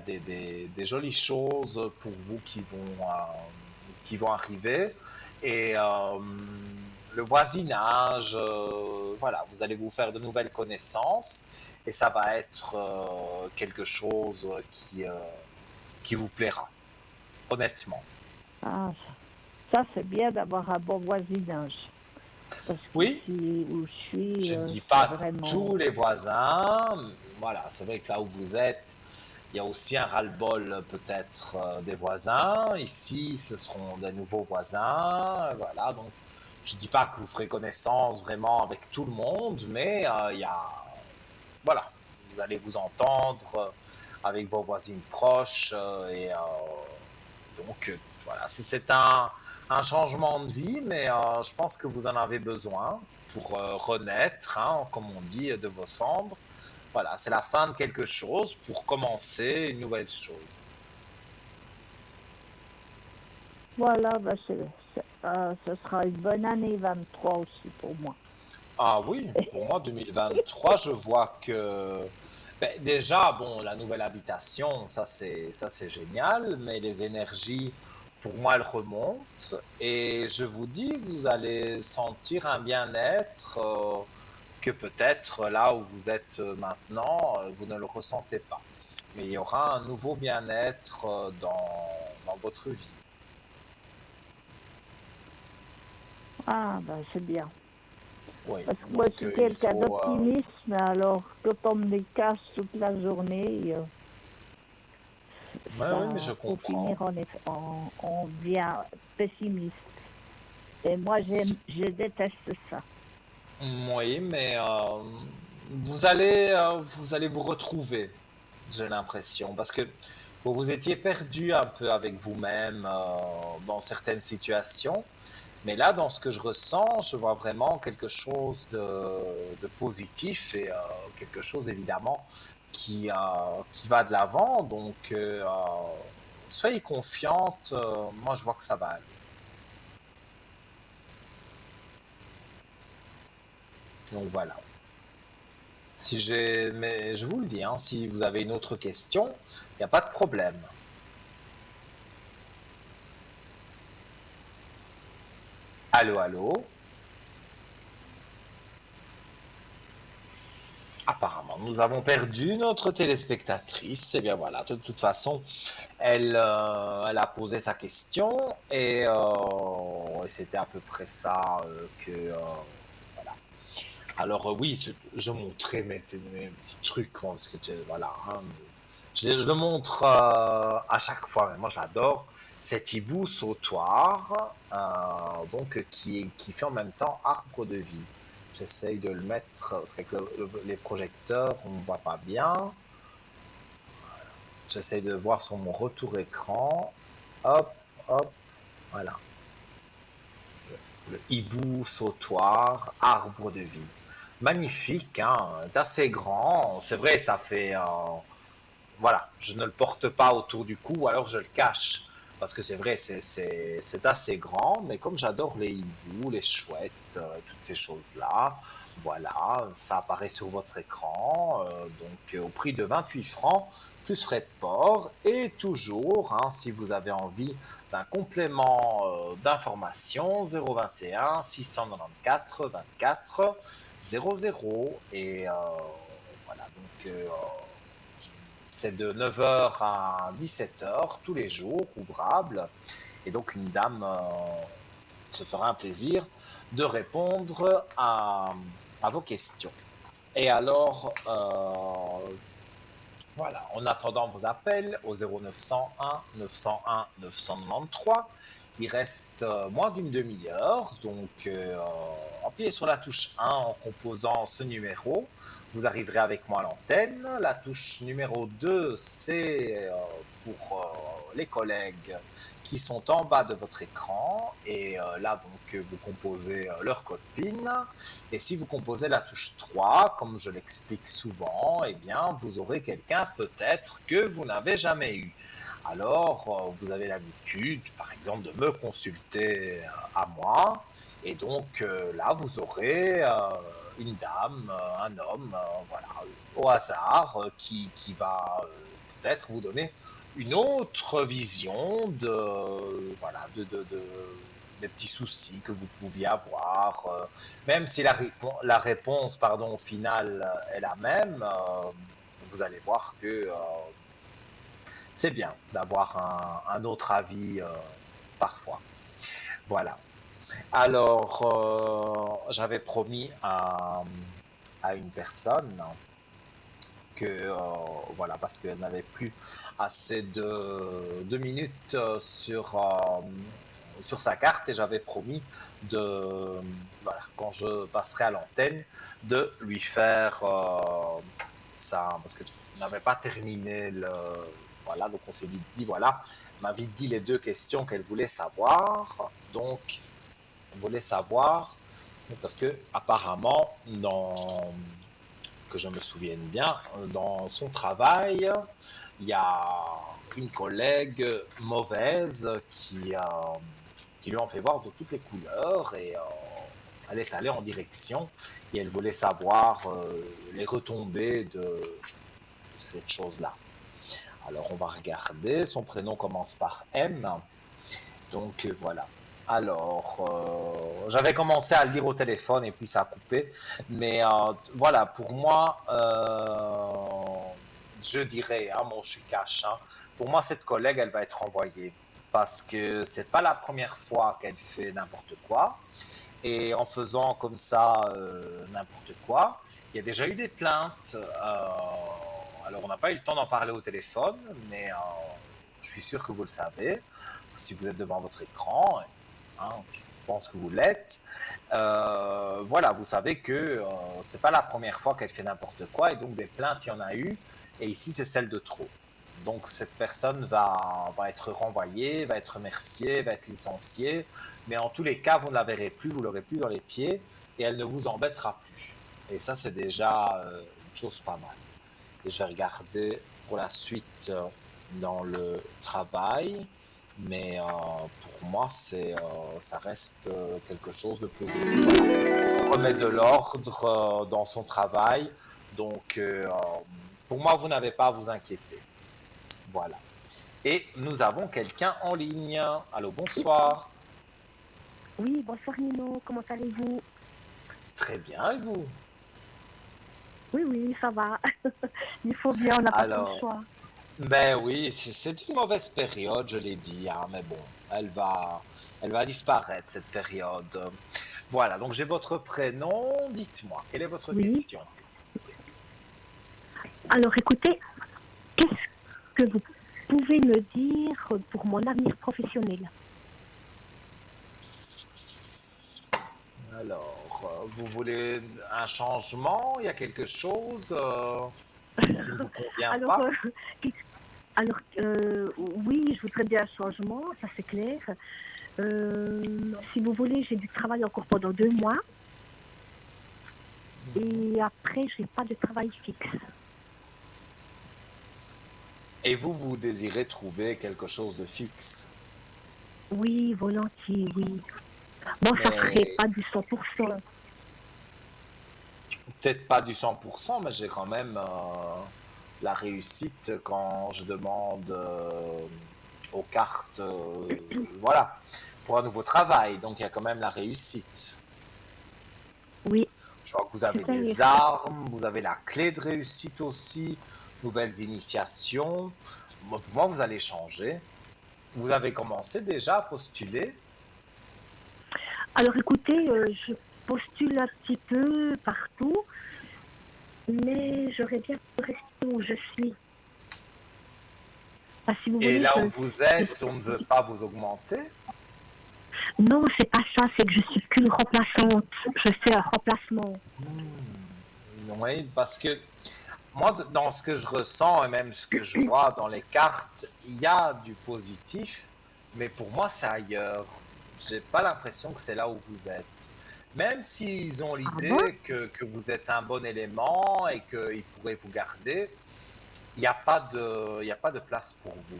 des jolies choses pour vous qui vont arriver. Et le voisinage, voilà, vous allez vous faire de nouvelles connaissances et ça va être quelque chose qui vous plaira, honnêtement. Ah, ça c'est bien d'avoir un bon voisinage. Parce Oui, qu'ici où je suis, je ne dis c'est pas vraiment... tous les voisins. Voilà, c'est vrai que là où vous êtes, il y a aussi un ras-le-bol peut-être des voisins. Ici, ce seront des nouveaux voisins. Voilà, donc je ne dis pas que vous ferez connaissance vraiment avec tout le monde, mais il y a, voilà, vous allez vous entendre avec vos voisines proches et donc voilà, c'est un changement de vie, mais je pense que vous en avez besoin pour renaître, hein, comme on dit, de vos cendres. Voilà, c'est la fin de quelque chose pour commencer une nouvelle chose. Voilà, ben ce sera une bonne année 23 aussi pour moi. Ah oui, pour moi, 2023, je vois que ben, déjà, bon, la nouvelle habitation, ça c'est génial, mais les énergies Pour moi, elle remonte et je vous dis, vous allez sentir un bien-être que peut-être là où vous êtes maintenant, vous ne le ressentez pas. Mais il y aura un nouveau bien-être dans votre vie. Ah, ben c'est bien. Oui, Parce que moi, je donc suis il quelqu'un faut... d'optimiste, alors quand on me les casse toute la journée, Oui, oui, mais je ça peut comprends. finir en bien pessimiste. Et moi, je déteste ça. Oui, mais vous allez vous retrouver, j'ai l'impression, parce que vous étiez perdu un peu avec vous-même dans certaines situations, mais là, dans ce que je ressens, je vois vraiment quelque chose de positif et quelque chose évidemment qui va de l'avant. Donc, soyez confiante. Moi, je vois que ça va aller. Donc voilà. Mais je vous le dis, hein, si vous avez une autre question, il n'y a pas de problème. Allô, allô. Apparemment, nous avons perdu notre téléspectatrice. Et bien voilà, de toute façon, elle a posé sa question et c'était à peu près ça voilà. Alors oui, je montrais mes petits trucs, moi, parce que voilà, hein, je le montre à chaque fois. Mais moi, j'adore cet hibou sautoir, donc qui fait en même temps arbre de vie. J'essaye de le mettre parce qu'avec les projecteurs, on ne voit pas bien. J'essaye de voir sur mon retour écran. Hop, hop, voilà. Le hibou sautoir, arbre de vie. Magnifique, hein, c'est assez grand. C'est vrai, ça fait voilà, je ne le porte pas autour du cou, ou alors je le cache. Parce que c'est vrai, c'est assez grand, mais comme j'adore les hiboux, les chouettes, toutes ces choses-là, voilà, ça apparaît sur votre écran, donc au prix de 28 francs, plus frais de port, et toujours, hein, si vous avez envie d'un complément d'information, 021 694 24 00, et voilà, donc c'est de 9 heures à 17 heures tous les jours, ouvrable. Et donc une dame se fera un plaisir de répondre à vos questions. Et alors, voilà, en attendant vos appels au 0901 901 993, il reste moins d'une demi-heure, donc appuyez sur la touche 1 en composant ce numéro. Vous arriverez avec moi à l'antenne. La touche numéro 2, c'est pour les collègues qui sont en bas de votre écran. Et là, donc, vous composez leur code PIN. Et si vous composez la touche 3, comme je l'explique souvent, eh bien, vous aurez quelqu'un peut-être que vous n'avez jamais eu. Alors, vous avez l'habitude, par exemple, de me consulter à moi. Et donc, là, vous aurez une dame, un homme, voilà, au hasard, qui va peut-être vous donner une autre vision voilà, des petits soucis que vous pouviez avoir. Même si la réponse, pardon, au final est la même, vous allez voir que c'est bien d'avoir un autre avis parfois. Voilà. Alors, j'avais promis à une personne que, voilà, parce qu'elle n'avait plus assez de minutes sur sa carte et j'avais promis de, voilà, quand je passerai à l'antenne, de lui faire ça, parce que je n'avais pas terminé voilà, donc on s'est vite dit, voilà, elle m'a vite dit les deux questions qu'elle voulait savoir, donc on voulait savoir, c'est parce que apparemment, que je me souvienne bien, dans son travail, il y a une collègue mauvaise qui lui en fait voir de toutes les couleurs et elle est allée en direction et elle voulait savoir les retombées de cette chose-là. Alors on va regarder, son prénom commence par M Donc voilà. Alors, j'avais commencé à le lire au téléphone et puis ça a coupé. Mais voilà, pour moi, je dirais, hein, moi je suis cash, hein, pour moi cette collègue, elle va être renvoyée. Parce que c'est pas la première fois qu'elle fait n'importe quoi. Et en faisant comme ça n'importe quoi, il y a déjà eu des plaintes. Alors on n'a pas eu le temps d'en parler au téléphone, mais je suis sûr que vous le savez. Si vous êtes devant votre écran, hein, je pense que vous l'êtes. Voilà, vous savez que c'est pas la première fois qu'elle fait n'importe quoi et donc des plaintes, il y en a eu. Et ici, c'est celle de trop. Donc cette personne va être renvoyée, va être remerciée, va être licenciée. Mais en tous les cas, vous ne la verrez plus, vous l'aurez plus dans les pieds et elle ne vous embêtera plus. Et ça, c'est déjà une chose pas mal. Et je vais regarder pour la suite dans le travail. Mais pour moi, ça reste quelque chose de positif. Voilà. On remet de l'ordre dans son travail. Donc, pour moi, vous n'avez pas à vous inquiéter. Voilà. Et nous avons quelqu'un en ligne. Allô, bonsoir. Oui, bonsoir Nino, comment allez-vous? Très bien, et vous? Oui, oui, ça va. Il faut bien, on n'a pas trop le Alors, choix. ben oui, c'est une mauvaise période, je l'ai dit, hein, mais bon, elle va disparaître cette période. Voilà, donc j'ai votre prénom, dites-moi, quelle est votre Oui. question? Alors écoutez, qu'est-ce que vous pouvez me dire pour mon avenir professionnel? Alors, vous voulez un changement? Il y a quelque chose qui ne vous convient Alors, pas? alors oui, je voudrais bien un changement, ça c'est clair. Si vous voulez, j'ai du travail encore pendant 2 mois et après, j'ai pas de travail fixe. Et vous, vous désirez trouver quelque chose de fixe? Oui, volontiers, oui. Bon, ça serait Mais pas du 100%. peut-être pas du 100%, mais j'ai quand même la réussite quand je demande aux cartes, voilà, pour un nouveau travail. Donc il y a quand même la réussite. Oui, Je crois que vous avez c'est-à-dire. des armes, vous avez la clé de réussite aussi, nouvelles initiations. Moi, pour moi, vous allez changer. Vous avez commencé déjà à postuler. Alors écoutez, je postule un petit peu partout, mais j'aurais bien voulu rester où je suis. Enfin, si vous Et voulez, là où vous êtes, on ne veut pas vous augmenter. non, c'est pas ça, c'est que je suis qu'une remplaçante. Je fais un remplacement. Oui, parce que moi, dans ce que je ressens et même ce que je vois dans les cartes, il y a du positif, mais pour moi, c'est ailleurs. J'ai pas l'impression que c'est là où vous êtes. Même s'ils ont Ah bon? l'idée que vous êtes un bon élément et qu'ils pourraient vous garder, il y a pas de place pour vous.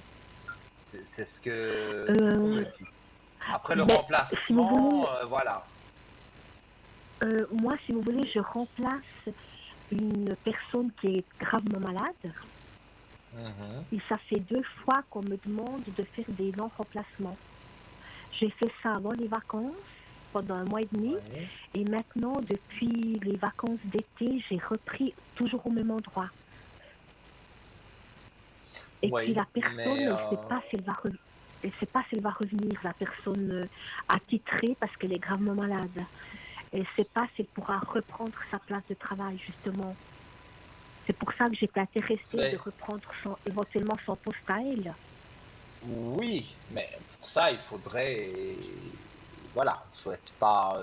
C'est ce qu'on me Euh, dit. Après le mais si vous voulez, remplacement, voilà. moi, si vous voulez, je remplace une personne qui est gravement malade. Mhm. Et ça fait 2 fois qu'on me demande de faire des longs remplacements. J'ai fait ça avant les vacances, pendant 1 mois et demi. Oui. Et maintenant, depuis les vacances d'été, j'ai repris toujours au même endroit. Et puis Oui, la personne, mais elle ne sait pas si elle va elle sait pas si elle va revenir, la personne attitrée, parce qu'elle est gravement malade. Elle ne sait pas si elle pourra reprendre sa place de travail, justement. C'est pour ça que j'étais intéressée de mais reprendre éventuellement son poste à elle. oui, mais pour ça, il faudrait, voilà, on ne souhaite pas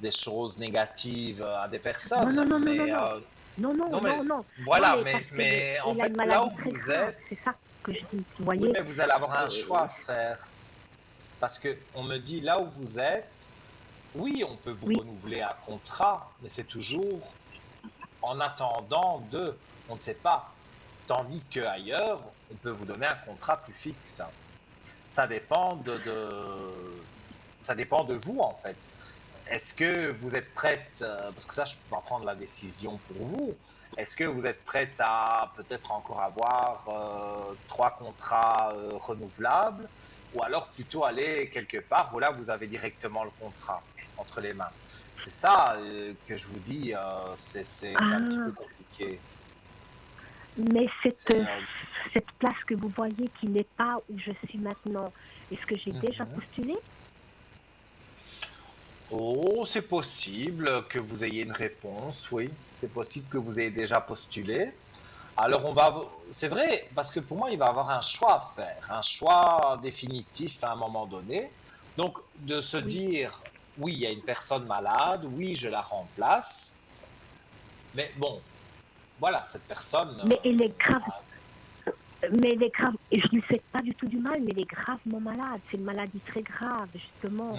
des choses négatives à des Non, non, personnes, non, non, non, mais non. Non, non, non, non, mais non. Non, voilà, mais parce mais en elle a fait, une là maladie où très vous grave. êtes, C'est ça que je dis. Vous oui, voyez, mais vous allez avoir un choix euh, à faire, parce que on me dit là où vous êtes, oui, on peut vous oui, renouveler un contrat, mais c'est toujours en attendant de, on ne sait pas, tandis qu'ailleurs, on peut vous donner un contrat plus fixe. Ça dépend ça dépend de vous en fait. Est-ce que vous êtes prête, parce que ça je peux pas prendre la décision pour vous, est-ce que vous êtes prête à peut-être encore avoir 3 contrats renouvelables ou alors plutôt aller quelque part où là vous avez directement le contrat entre les mains. C'est ça que je vous dis, c'est un petit peu Ah, compliqué. mais C'est, cette place que vous voyez qui n'est pas où je suis maintenant, est-ce que j'ai déjà mhm. postulé? Oh, c'est possible que vous ayez une réponse, oui. C'est possible que vous ayez déjà postulé. Alors c'est vrai, parce que pour moi, il va y avoir un choix à faire, un choix définitif à un moment donné. Donc, de se Oui. dire, oui, il y a une personne malade, oui, je la remplace, mais bon, voilà, cette personne, Mais elle est grave, mais elle est grave, et je ne lui souhaite pas du tout du mal, mais elle est gravement malade. C'est une maladie très grave, justement.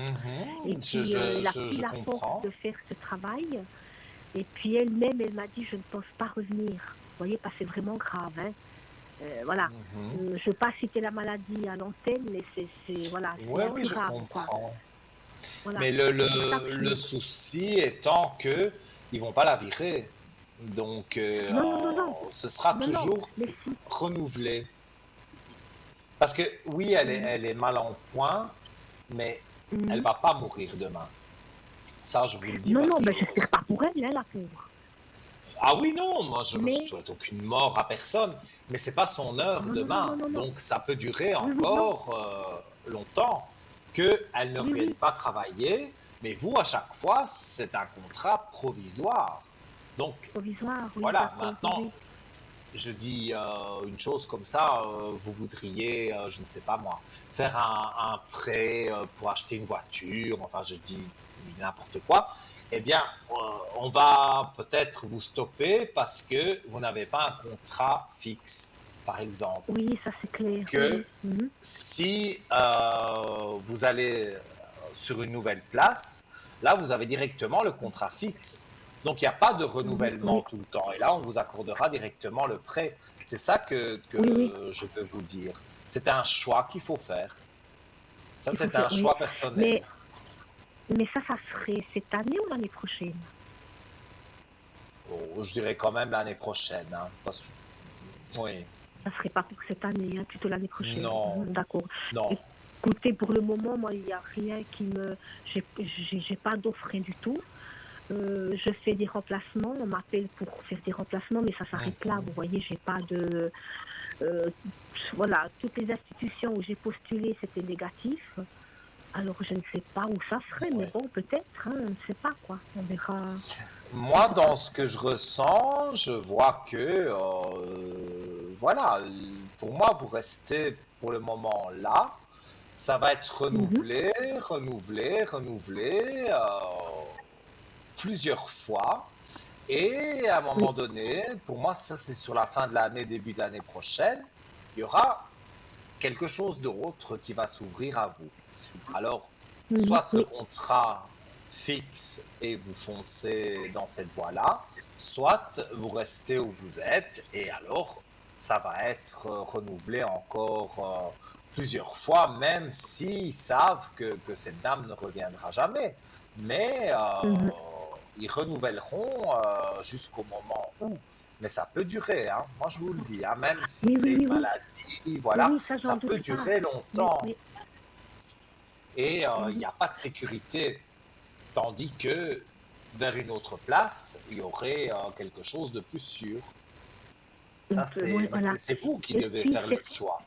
Et mhm, puis, elle n'a plus je la force comprends. de faire ce travail. Et puis elle-même, elle m'a dit, je ne pense pas revenir. Vous voyez, parce que c'est vraiment grave. Hein. Voilà. Mhm. Je ne veux pas citer la maladie à l'antenne, mais voilà, Oui, c'est oui, je incurable, quoi. comprends. Voilà. Mais C'est pour ça que le souci étant que ils vont pas la virer. Donc, Non, non, non, non. ce sera Non, non. toujours Mais si. renouvelé. Parce que oui, elle est mal en point, mais elle Mhm. va pas mourir demain. Ça, je vous le dis Non, parce non, que mais j'espère pas pour elle, hein, la pauvre. ah oui, non, moi je Mais, souhaite aucune mort à personne, mais c'est pas son heure non, non, non, non, demain. non, non. Donc ça peut durer Oui, oui, non. encore longtemps qu'elle ne Oui, revienne oui. pas travailler, mais vous, à chaque fois, c'est un contrat provisoire. Donc Provisoire, oui, voilà, d'accord, oui, maintenant, oui. je dis une chose comme ça, vous voudriez, je ne sais pas moi, faire un prêt pour acheter une voiture, enfin je dis n'importe quoi, eh bien, on va peut-être vous stopper parce que vous n'avez pas un contrat fixe, par exemple. Oui, ça c'est clair, Que oui. Mhm. si vous allez sur une nouvelle place, là, vous avez directement le contrat fixe. Donc, il n'y a pas de Mhm. renouvellement Oui, tout le temps. Et là, on vous accordera directement le prêt. C'est ça oui, oui. que je veux vous dire. C'est un choix qu'il faut faire. Ça, Il faut c'est faire, un oui. choix personnel. Mais, mais ça serait cette année ou l'année prochaine? Oh, je dirais quand même l'année prochaine. Hein, oui. Ça serait pas pour cette année, hein, plutôt l'année prochaine. Non, Mhm, d'accord. non. Écoutez, pour le moment, moi, il n'y a rien qui me... J'ai pas d'offre, rien du tout. Je fais des remplacements, on m'appelle pour faire des remplacements, mais ça s'arrête là. Mhm. Vous voyez, j'ai pas de... euh, voilà, toutes les institutions où j'ai postulé, c'était négatif. Alors, je ne sais pas où ça serait, mais Oui. bon, peut-être, hein, on ne sait pas, quoi. On verra. Je Moi, sais pas. dans ce que je ressens, je vois que, voilà, pour moi, vous restez pour le moment là. Ça va être Mhm, renouvelé, renouvelé, renouvelé plusieurs fois. Et à un oui. moment donné, pour moi, ça c'est sur la fin de l'année, début de l'année prochaine, il y aura quelque chose d'autre qui va s'ouvrir à vous. Alors, Mhm, soit le oui. contrat fixe et vous foncez dans cette voie-là, soit vous restez où vous êtes et alors ça va être renouvelé encore plusieurs fois, même s'ils savent que cette dame ne reviendra jamais. Mais Mhm. ils renouvelleront jusqu'au moment où. Mais ça peut durer, hein. Moi je vous le dis, hein, même si Oui, c'est oui, une oui, oui. maladie, Oui, voilà, oui, ça, j'en ça peut doute pas. durer Oui, longtemps oui. et il Mhm. n'y a pas de sécurité. Tandis que vers une autre place, il y aurait quelque chose de plus sûr. Ça, Oui, mais voilà. c'est vous qui Et devez puis, faire le choix.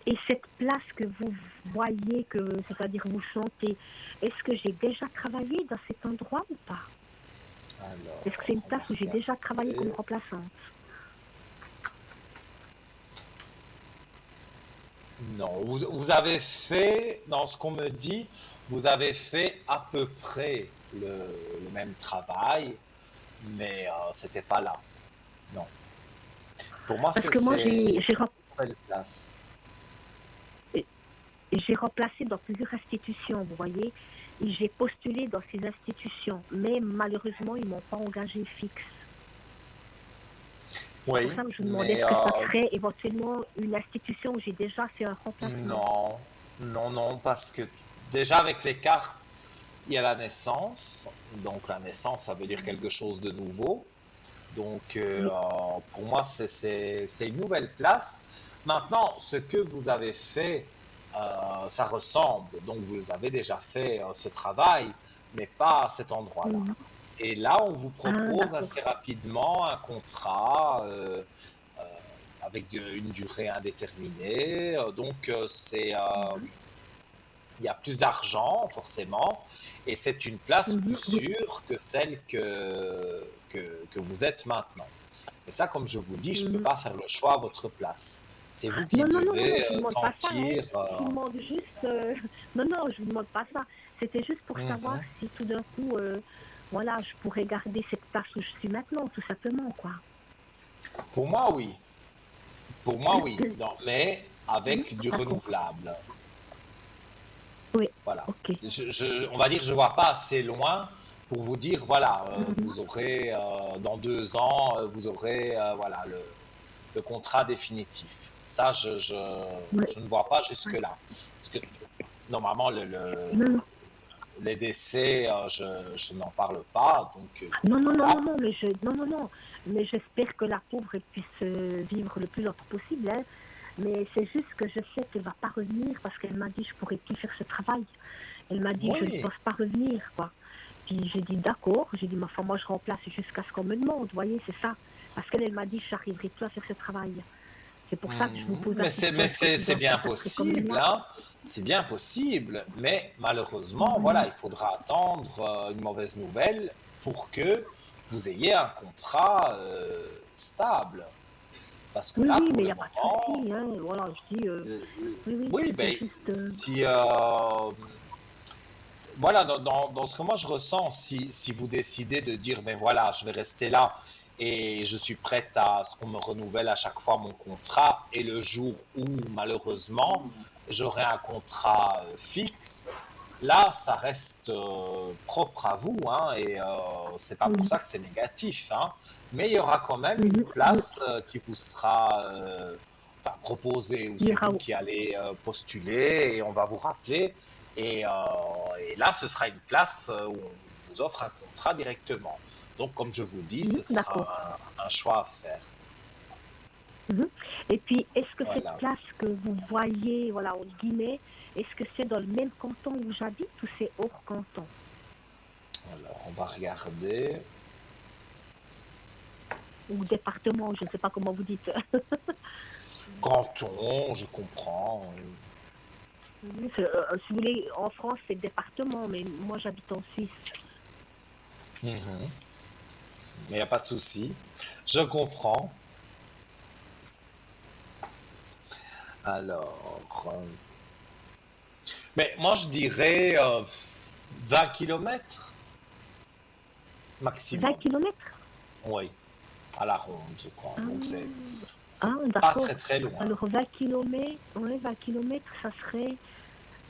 et cette place que vous voyez, c'est-à-dire vous chantez, est-ce que j'ai déjà travaillé dans cet endroit ou pas? Alors, Est-ce que c'est une on place va où j'ai déjà travaillé comme regarder. remplaçante? Non, vous avez fait, dans ce qu'on me dit, vous avez fait à peu près le même travail, mais c'était pas là. Non. Pour moi, Parce que moi, c'est une nouvelle place. j'ai remplacé dans plusieurs institutions, vous voyez, et j'ai postulé dans ces institutions, mais malheureusement, ils ne m'ont pas engagé fixe. C'est pour Oui, ça que je vous demandais, mais est-ce que ça serait éventuellement une institution où j'ai déjà fait un remplacement? non, non, non, parce que déjà avec les cartes, il y a la naissance. Donc la naissance, ça veut dire quelque chose de nouveau. Donc Oui. pour moi, c'est une nouvelle place. Maintenant, ce que vous avez fait, ça ressemble. Donc, vous avez déjà fait ce travail, mais pas à cet endroit-là. Mhm. Et là, on vous Ah, propose d'accord. assez rapidement un contrat euh, avec une durée indéterminée. Donc, Mhm. il y a plus d'argent, forcément, et c'est une place plus Mhm. Oui. sûre que celle que vous êtes maintenant. Et ça, comme je vous dis, je ne peux Mhm. pas faire le choix à votre place. C'est vous qui Non, non, non, non, non, devez je vous demande pas ça, hein. sentir. Je vous demande juste. Non, non, je vous demande pas ça. C'était juste pour savoir Mhm. si tout d'un coup, voilà, je pourrais garder cette place où je suis maintenant, tout simplement, quoi. Pour moi, oui. Pour moi, oui. Non, mais Mhm. avec du D'accord. renouvelable. Oui. Voilà. Ok. On va dire, je ne vois pas assez loin pour vous dire, voilà, Mhm. vous aurez, dans 2 ans, vous aurez, voilà, le contrat définitif. Ça, Oui. je ne vois pas Ouais. jusque-là. Parce que normalement, Non, non. les décès, je n'en parle pas. Donc, Non, non, non, non, voilà. non, non, non, non, mais j'espère que la pauvre elle puisse vivre le plus longtemps possible, hein. Mais c'est juste que je sais qu'elle va pas revenir parce qu'elle m'a dit je pourrais plus faire ce travail. Elle m'a dit je ne Oui. pense pas revenir, quoi. Puis j'ai dit d'accord, j'ai dit ma femme, moi je remplace jusqu'à ce qu'on me demande, vous voyez, c'est ça. Parce qu'elle m'a dit je n'arriverai plus à faire ce travail. C'est pour ça que je vous pose la question, est-ce que tout C'est d'un coup bien ça serait quand même possible, là? hein. C'est bien possible, mais malheureusement, voilà, Mhm. il faudra attendre une mauvaise nouvelle pour que vous ayez un contrat stable. Parce que Oui, là, oui, pour mais il le n'y a pas de moment, souci, hein. Voilà, je dis, oui, oui, oui, c'était ben, juste. si, voilà, dans ce que moi je ressens, si vous décidez de dire, ben voilà, je vais rester là et je suis prête à ce qu'on me renouvelle à chaque fois mon contrat, et le jour où malheureusement j'aurai un contrat fixe, là ça reste propre à vous, hein, et c'est pas pour Mhm. ça que c'est négatif, hein, mais il y aura quand même une Mhm. Oui. place qui vous sera enfin, proposée, ou Il y c'est aura. vous qui allez postuler et on va vous rappeler. Et, et là, ce sera une place où on vous offre un contrat directement. Donc, comme je vous dis, Mhm. ce D'accord. sera un choix à faire. Mhm. Et puis, est-ce que cette Voilà. place que vous voyez, voilà, en guillemets, est-ce que c'est dans le même canton où j'habite ou c'est hors canton Alors, on va regarder. ou département, je ne sais pas comment vous dites. Canton, je comprends. Si vous voulez, en France, c'est département, mais moi, j'habite en Suisse. Mhm. Mais il n'y a pas de souci. Je comprends. Alors, mais moi, je dirais 20 kilomètres 20 maximum. kilomètres. Oui, à la ronde, quoi. Ah, Donc, c'est ah, pas d'accord. très, très loin. Alors, 20 kilomètres, ouais, 20 kilomètres, ça serait.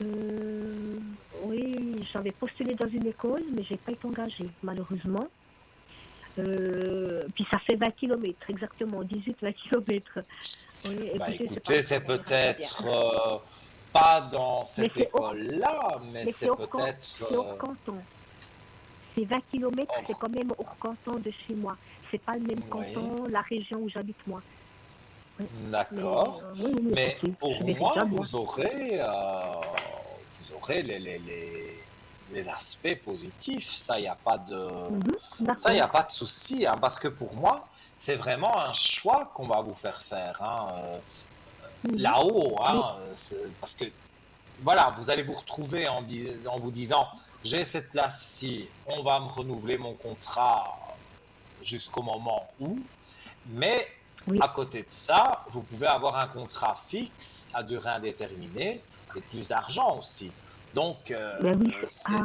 euh, oui, j'avais postulé dans une école, mais j'ai pas été engagée, malheureusement. Puis ça fait 20 kilomètres, exactement, 18-20 kilomètres. Oui, Bah écoutez, c'est pas écoutez, grave, c'est on verra ça bien. peut-être pas dans Mais cette c'est hors, école-là, mais mais c'est peut-être... c'est hors canton. C'est 20 kilomètres, c'est hors- quand même hors canton de chez moi. C'est pas le même Oui, canton, la région où j'habite moi. Oui. Mais d'accord. oui, oui, Mais écoutez, je pour verrai ça moi, bien. vous aurez les aspects positifs. Ça, il n'y a pas de, Mhm. ça, y a D'accord. pas de souci, hein, parce que pour moi, c'est vraiment un choix qu'on va vous faire faire, hein, Mhm. là-haut, Oui, hein, parce que voilà, vous allez vous retrouver en vous disant, j'ai cette place-ci, on va me renouveler mon contrat jusqu'au moment où, mais oui, à côté de ça, vous pouvez avoir un contrat fixe à durée indéterminée et plus d'argent aussi. Donc, ben oui. Ah,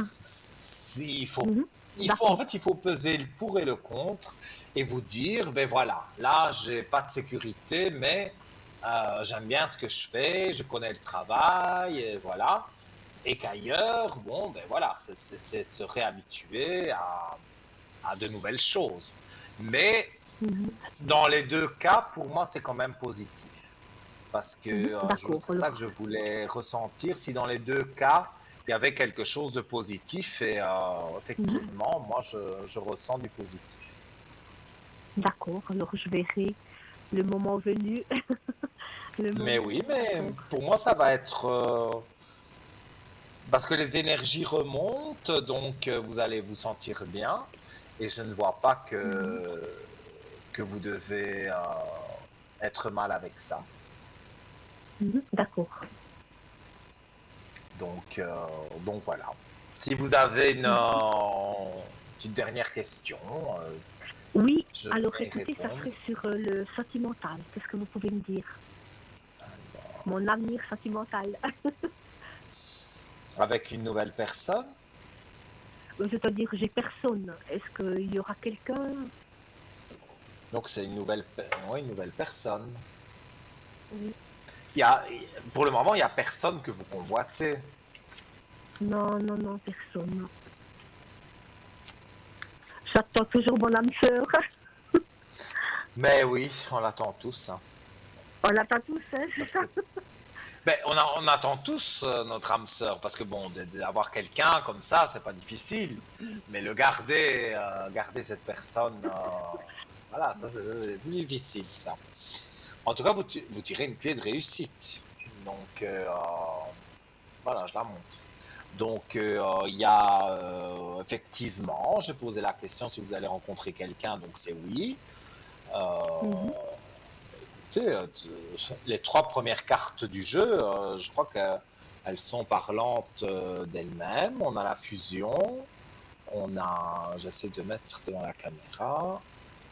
mhm. en D'accord. fait, il faut peser le pour et le contre et vous dire, ben voilà, là, j'ai pas de sécurité, mais j'aime bien ce que je fais, je connais le travail, et voilà. Et qu'ailleurs, bon, ben voilà, c'est se réhabituer à de nouvelles choses. Mais Mhm. dans les deux cas, pour moi, c'est quand même positif. Parce que Mhm. D'accord. c'est ça que Alors, je voulais ressentir, si dans les deux cas, il y avait quelque chose de positif. Et mhm. effectivement, moi, je ressens du positif. D'accord. Alors, je verrai le moment venu Le Mais moment, oui, mais d'accord. pour moi, ça va être... parce que les énergies remontent, donc vous allez vous sentir bien. Et je ne vois pas Mhm. que vous devez être mal avec ça. Mhm. D'accord. Donc, donc voilà. Si vous avez Mhm. une dernière question, Oui, je alors vais y écoutez, ça répondre. serait sur le sentimental. Qu'est-ce que vous pouvez me dire? Mon avenir sentimental. Avec une nouvelle personne, C'est-à-dire, j'ai personne. Est-ce qu'il y aura quelqu'un? donc c'est ouais, une nouvelle personne. Oui. Il y a, pour le moment, il n'y a personne que vous convoitez. Non, non, non, personne. J'attends toujours mon âme sœur. Mais oui, on l'attend tous, hein. On l'attend tous, hein, c'est Parce ça? que ben, on attend tous notre âme sœur, parce que bon, d'avoir quelqu'un comme ça, c'est pas difficile. Mais le garder, garder cette personne, voilà, ça c'est plus difficile, ça. En tout cas, vous tirez une clé de réussite. Donc, voilà, je la montre. Donc, il y a effectivement, j'ai posé la question si vous allez rencontrer quelqu'un, donc c'est oui. Mhm. Tu sais, les trois premières cartes du jeu, je crois qu'elles sont parlantes d'elles-mêmes. On a la fusion, j'essaie de mettre devant la caméra,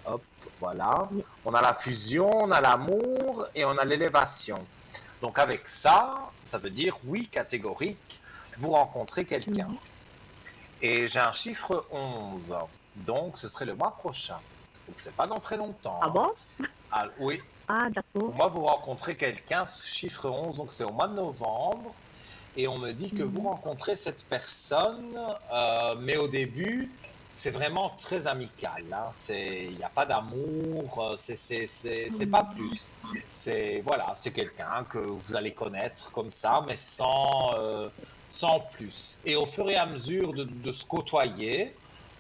hop, voilà. Oui. On a la fusion, on a l'amour et on a l'élévation. Donc avec ça, ça veut dire oui, catégorique, vous rencontrez quelqu'un. Mhm. Et j'ai un chiffre 11, donc ce serait le mois prochain. Donc c'est pas dans très longtemps, Ah hein. bon? Ah, oui, Ah, d'accord. pour moi, vous rencontrez quelqu'un, chiffre 11, donc c'est au mois de novembre, et on me dit que vous Mhm. rencontrez cette personne, mais au début, c'est vraiment très amical, hein. Il n'y a pas d'amour, c'est pas Mhm. plus. Voilà, c'est quelqu'un que vous allez connaître comme ça, mais sans plus. Et au fur et à mesure de se côtoyer,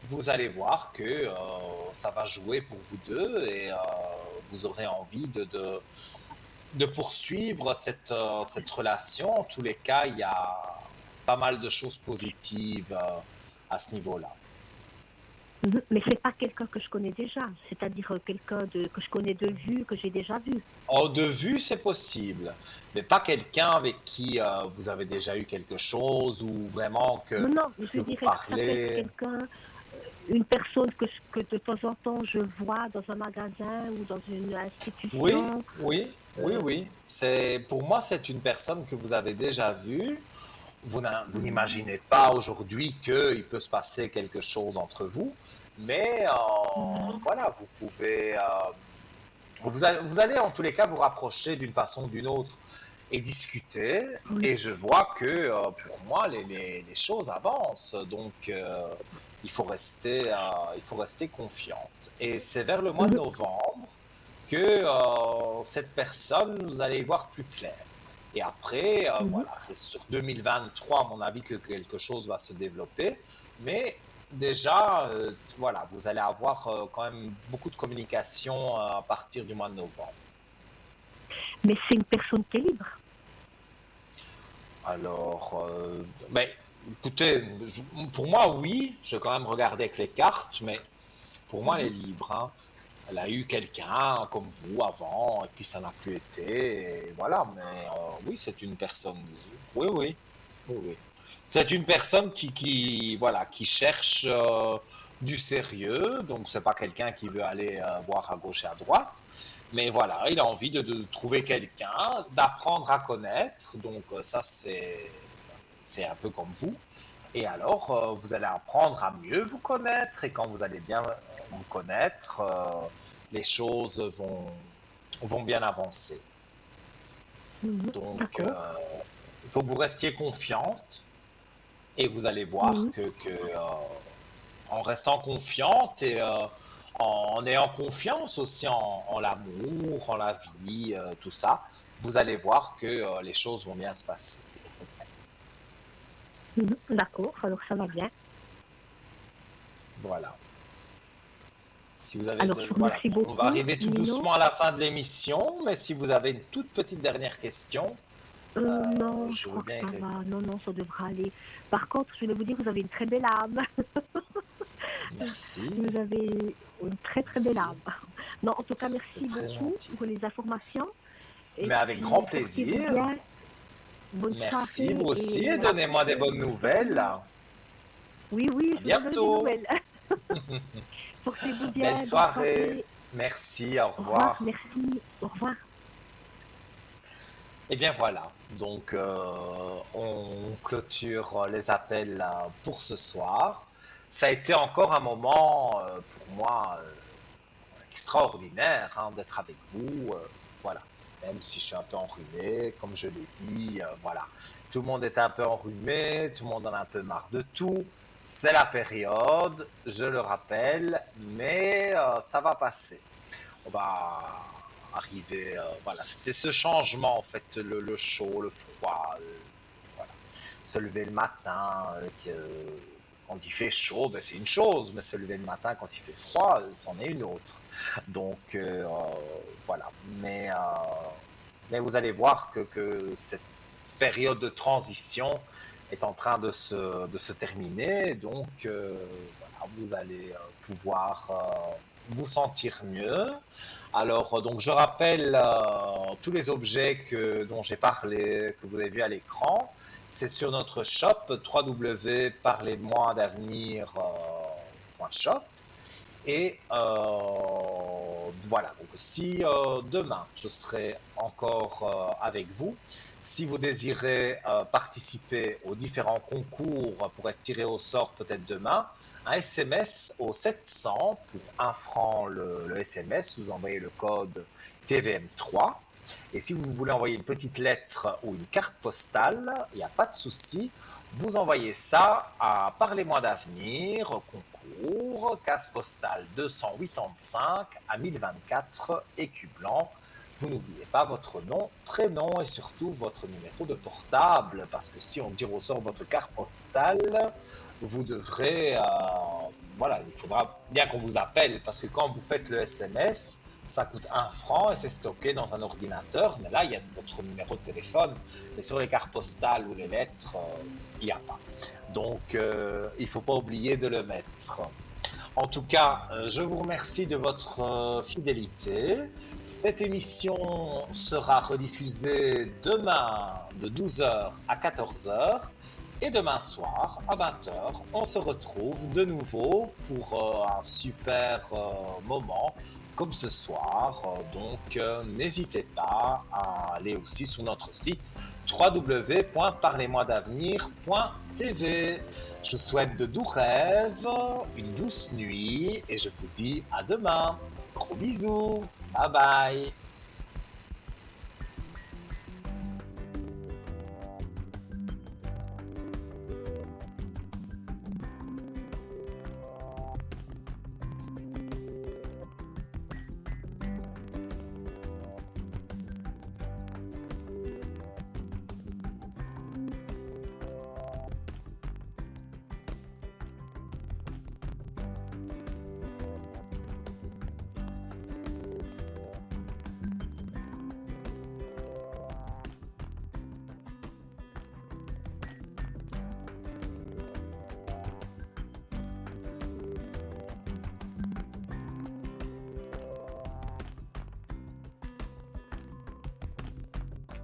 vous allez voir que ça va jouer pour vous deux et vous aurez envie de poursuivre cette relation. En tous les cas, il y a pas mal de choses positives à ce niveau-là. Mhm. Mais c'est pas quelqu'un que je connais déjà, c'est-à-dire quelqu'un que je connais de vue, que j'ai déjà vu. En de vue, c'est possible, mais pas quelqu'un avec qui vous avez déjà eu quelque chose ou vraiment Non, non, que je vous dirais que ça peut être parlez. quelqu'un, une personne que de temps en temps je vois dans un magasin ou dans une Oui, institution. oui, oui, Euh, oui. Pour moi, c'est une personne que vous avez déjà vue. Vous mhm. n'imaginez pas aujourd'hui qu'il peut se passer quelque chose entre vous, mais Mhm. voilà, vous pouvez, vous allez en tous les cas vous rapprocher d'une façon ou d'une autre et discuter. Oui. Et je vois que pour moi, les choses avancent. Donc, il faut rester confiante. Et c'est vers le mois de Mhm. novembre que cette personne, vous allez y voir plus clair. Et après, Mhm. voilà, c'est sur 2023, à mon avis, que quelque chose va se développer. Mais déjà, voilà, vous allez avoir quand même beaucoup de communication à partir du mois de novembre. Mais c'est une personne qui est libre. Alors, ben, écoutez, pour moi, oui, je vais quand même regarder avec les cartes, mais pour moi, elle est Mhm. libre, hein. Elle a eu quelqu'un comme vous avant, et puis ça n'a plus été, et voilà, mais oui, c'est une personne libre. Oui, oui, oui, oui. C'est une personne voilà, qui cherche du sérieux, donc c'est pas quelqu'un qui veut aller voir à gauche et à droite, mais voilà, il a envie de trouver quelqu'un, d'apprendre à connaître, donc ça c'est un peu comme vous. Et alors, vous allez apprendre à mieux vous connaître, et quand vous allez bien vous connaître, les choses vont bien avancer. Mhm. Donc, D'accord. il faut que vous restiez confiante, et vous allez voir Mhm. en restant confiante et en ayant confiance aussi en l'amour, en la vie, tout ça, vous allez voir que les choses vont bien se passer. Mhm. D'accord, alors ça va bien. Voilà. Si vous avez Alors, je vous voilà, remercie on beaucoup, va arriver tout Nino. doucement à la fin de l'émission, mais si vous avez une toute petite dernière question, Non, je je veux crois que bien y ça répondre. va. Non, non, ça devra aller. Par contre, je voulais vous dire, vous avez une très belle âme. Merci. Vous avez une très très belle Merci. âme. Non, en tout cas, merci C'est très beaucoup gentil. pour les informations. Et Mais avec puis, grand portez-vous plaisir. bien. Bonne Merci, soirée. vous aussi, Et et donnez-moi des bonnes nouvelles. oui, oui, À je vous donne des bientôt. nouvelles. Portez-vous bien. Belle bonne soirée. Merci, au Au revoir, revoir. merci. Au revoir. Et bien voilà, donc on clôture les appels pour ce soir. Ça a été encore un moment pour moi extraordinaire hein, d'être avec vous. Voilà, même si je suis un peu enrhumé, comme je l'ai dit, voilà. Tout le monde est un peu enrhumé, tout le monde en a un peu marre de tout. C'est la période, je le rappelle, mais ça va passer. On va arriver, voilà, c'était ce changement en fait, le chaud, le froid, voilà. Se lever le matin, quand il fait chaud, ben, c'est une chose, mais se lever le matin quand il fait froid, c'en est une autre. Donc voilà, mais vous allez voir que cette période de transition est en train de se terminer, donc voilà, vous allez pouvoir vous sentir mieux. Alors, donc, je rappelle tous les objets dont j'ai parlé, que vous avez vus à l'écran. C'est sur notre shop www.parlez-moi-d'avenir.shop. Et voilà, donc si demain je serai encore avec vous, si vous désirez participer aux différents concours pour être tiré au sort peut-être demain, un SMS au 700 pour 1 franc le SMS, vous envoyez le code TVM3. Et si vous voulez envoyer une petite lettre ou une carte postale, il n'y a pas de souci, vous envoyez ça à Parlez-moi d'avenir, concours, case postale 285 à 1024 Écu Blanc. Vous n'oubliez pas votre nom, prénom et surtout votre numéro de portable, parce que si on tire au sort votre carte postale, vous devrez, voilà, il faudra bien qu'on vous appelle, parce que quand vous faites le SMS, ça coûte 1 franc et c'est stocké dans un ordinateur, mais là, il y a votre numéro de téléphone, mais sur les cartes postales ou les lettres, il n'y a pas. Donc, il ne faut pas oublier de le mettre. En tout cas, je vous remercie de votre fidélité. Cette émission sera rediffusée demain de 12h à 14h. Et demain soir, à 20h, on se retrouve de nouveau pour un super moment comme ce soir. Donc, n'hésitez pas à aller aussi sur notre site www.parlez-moi-d'avenir.tv. Je vous souhaite de doux rêves, une douce nuit et je vous dis à demain. Gros bisous. Bye bye.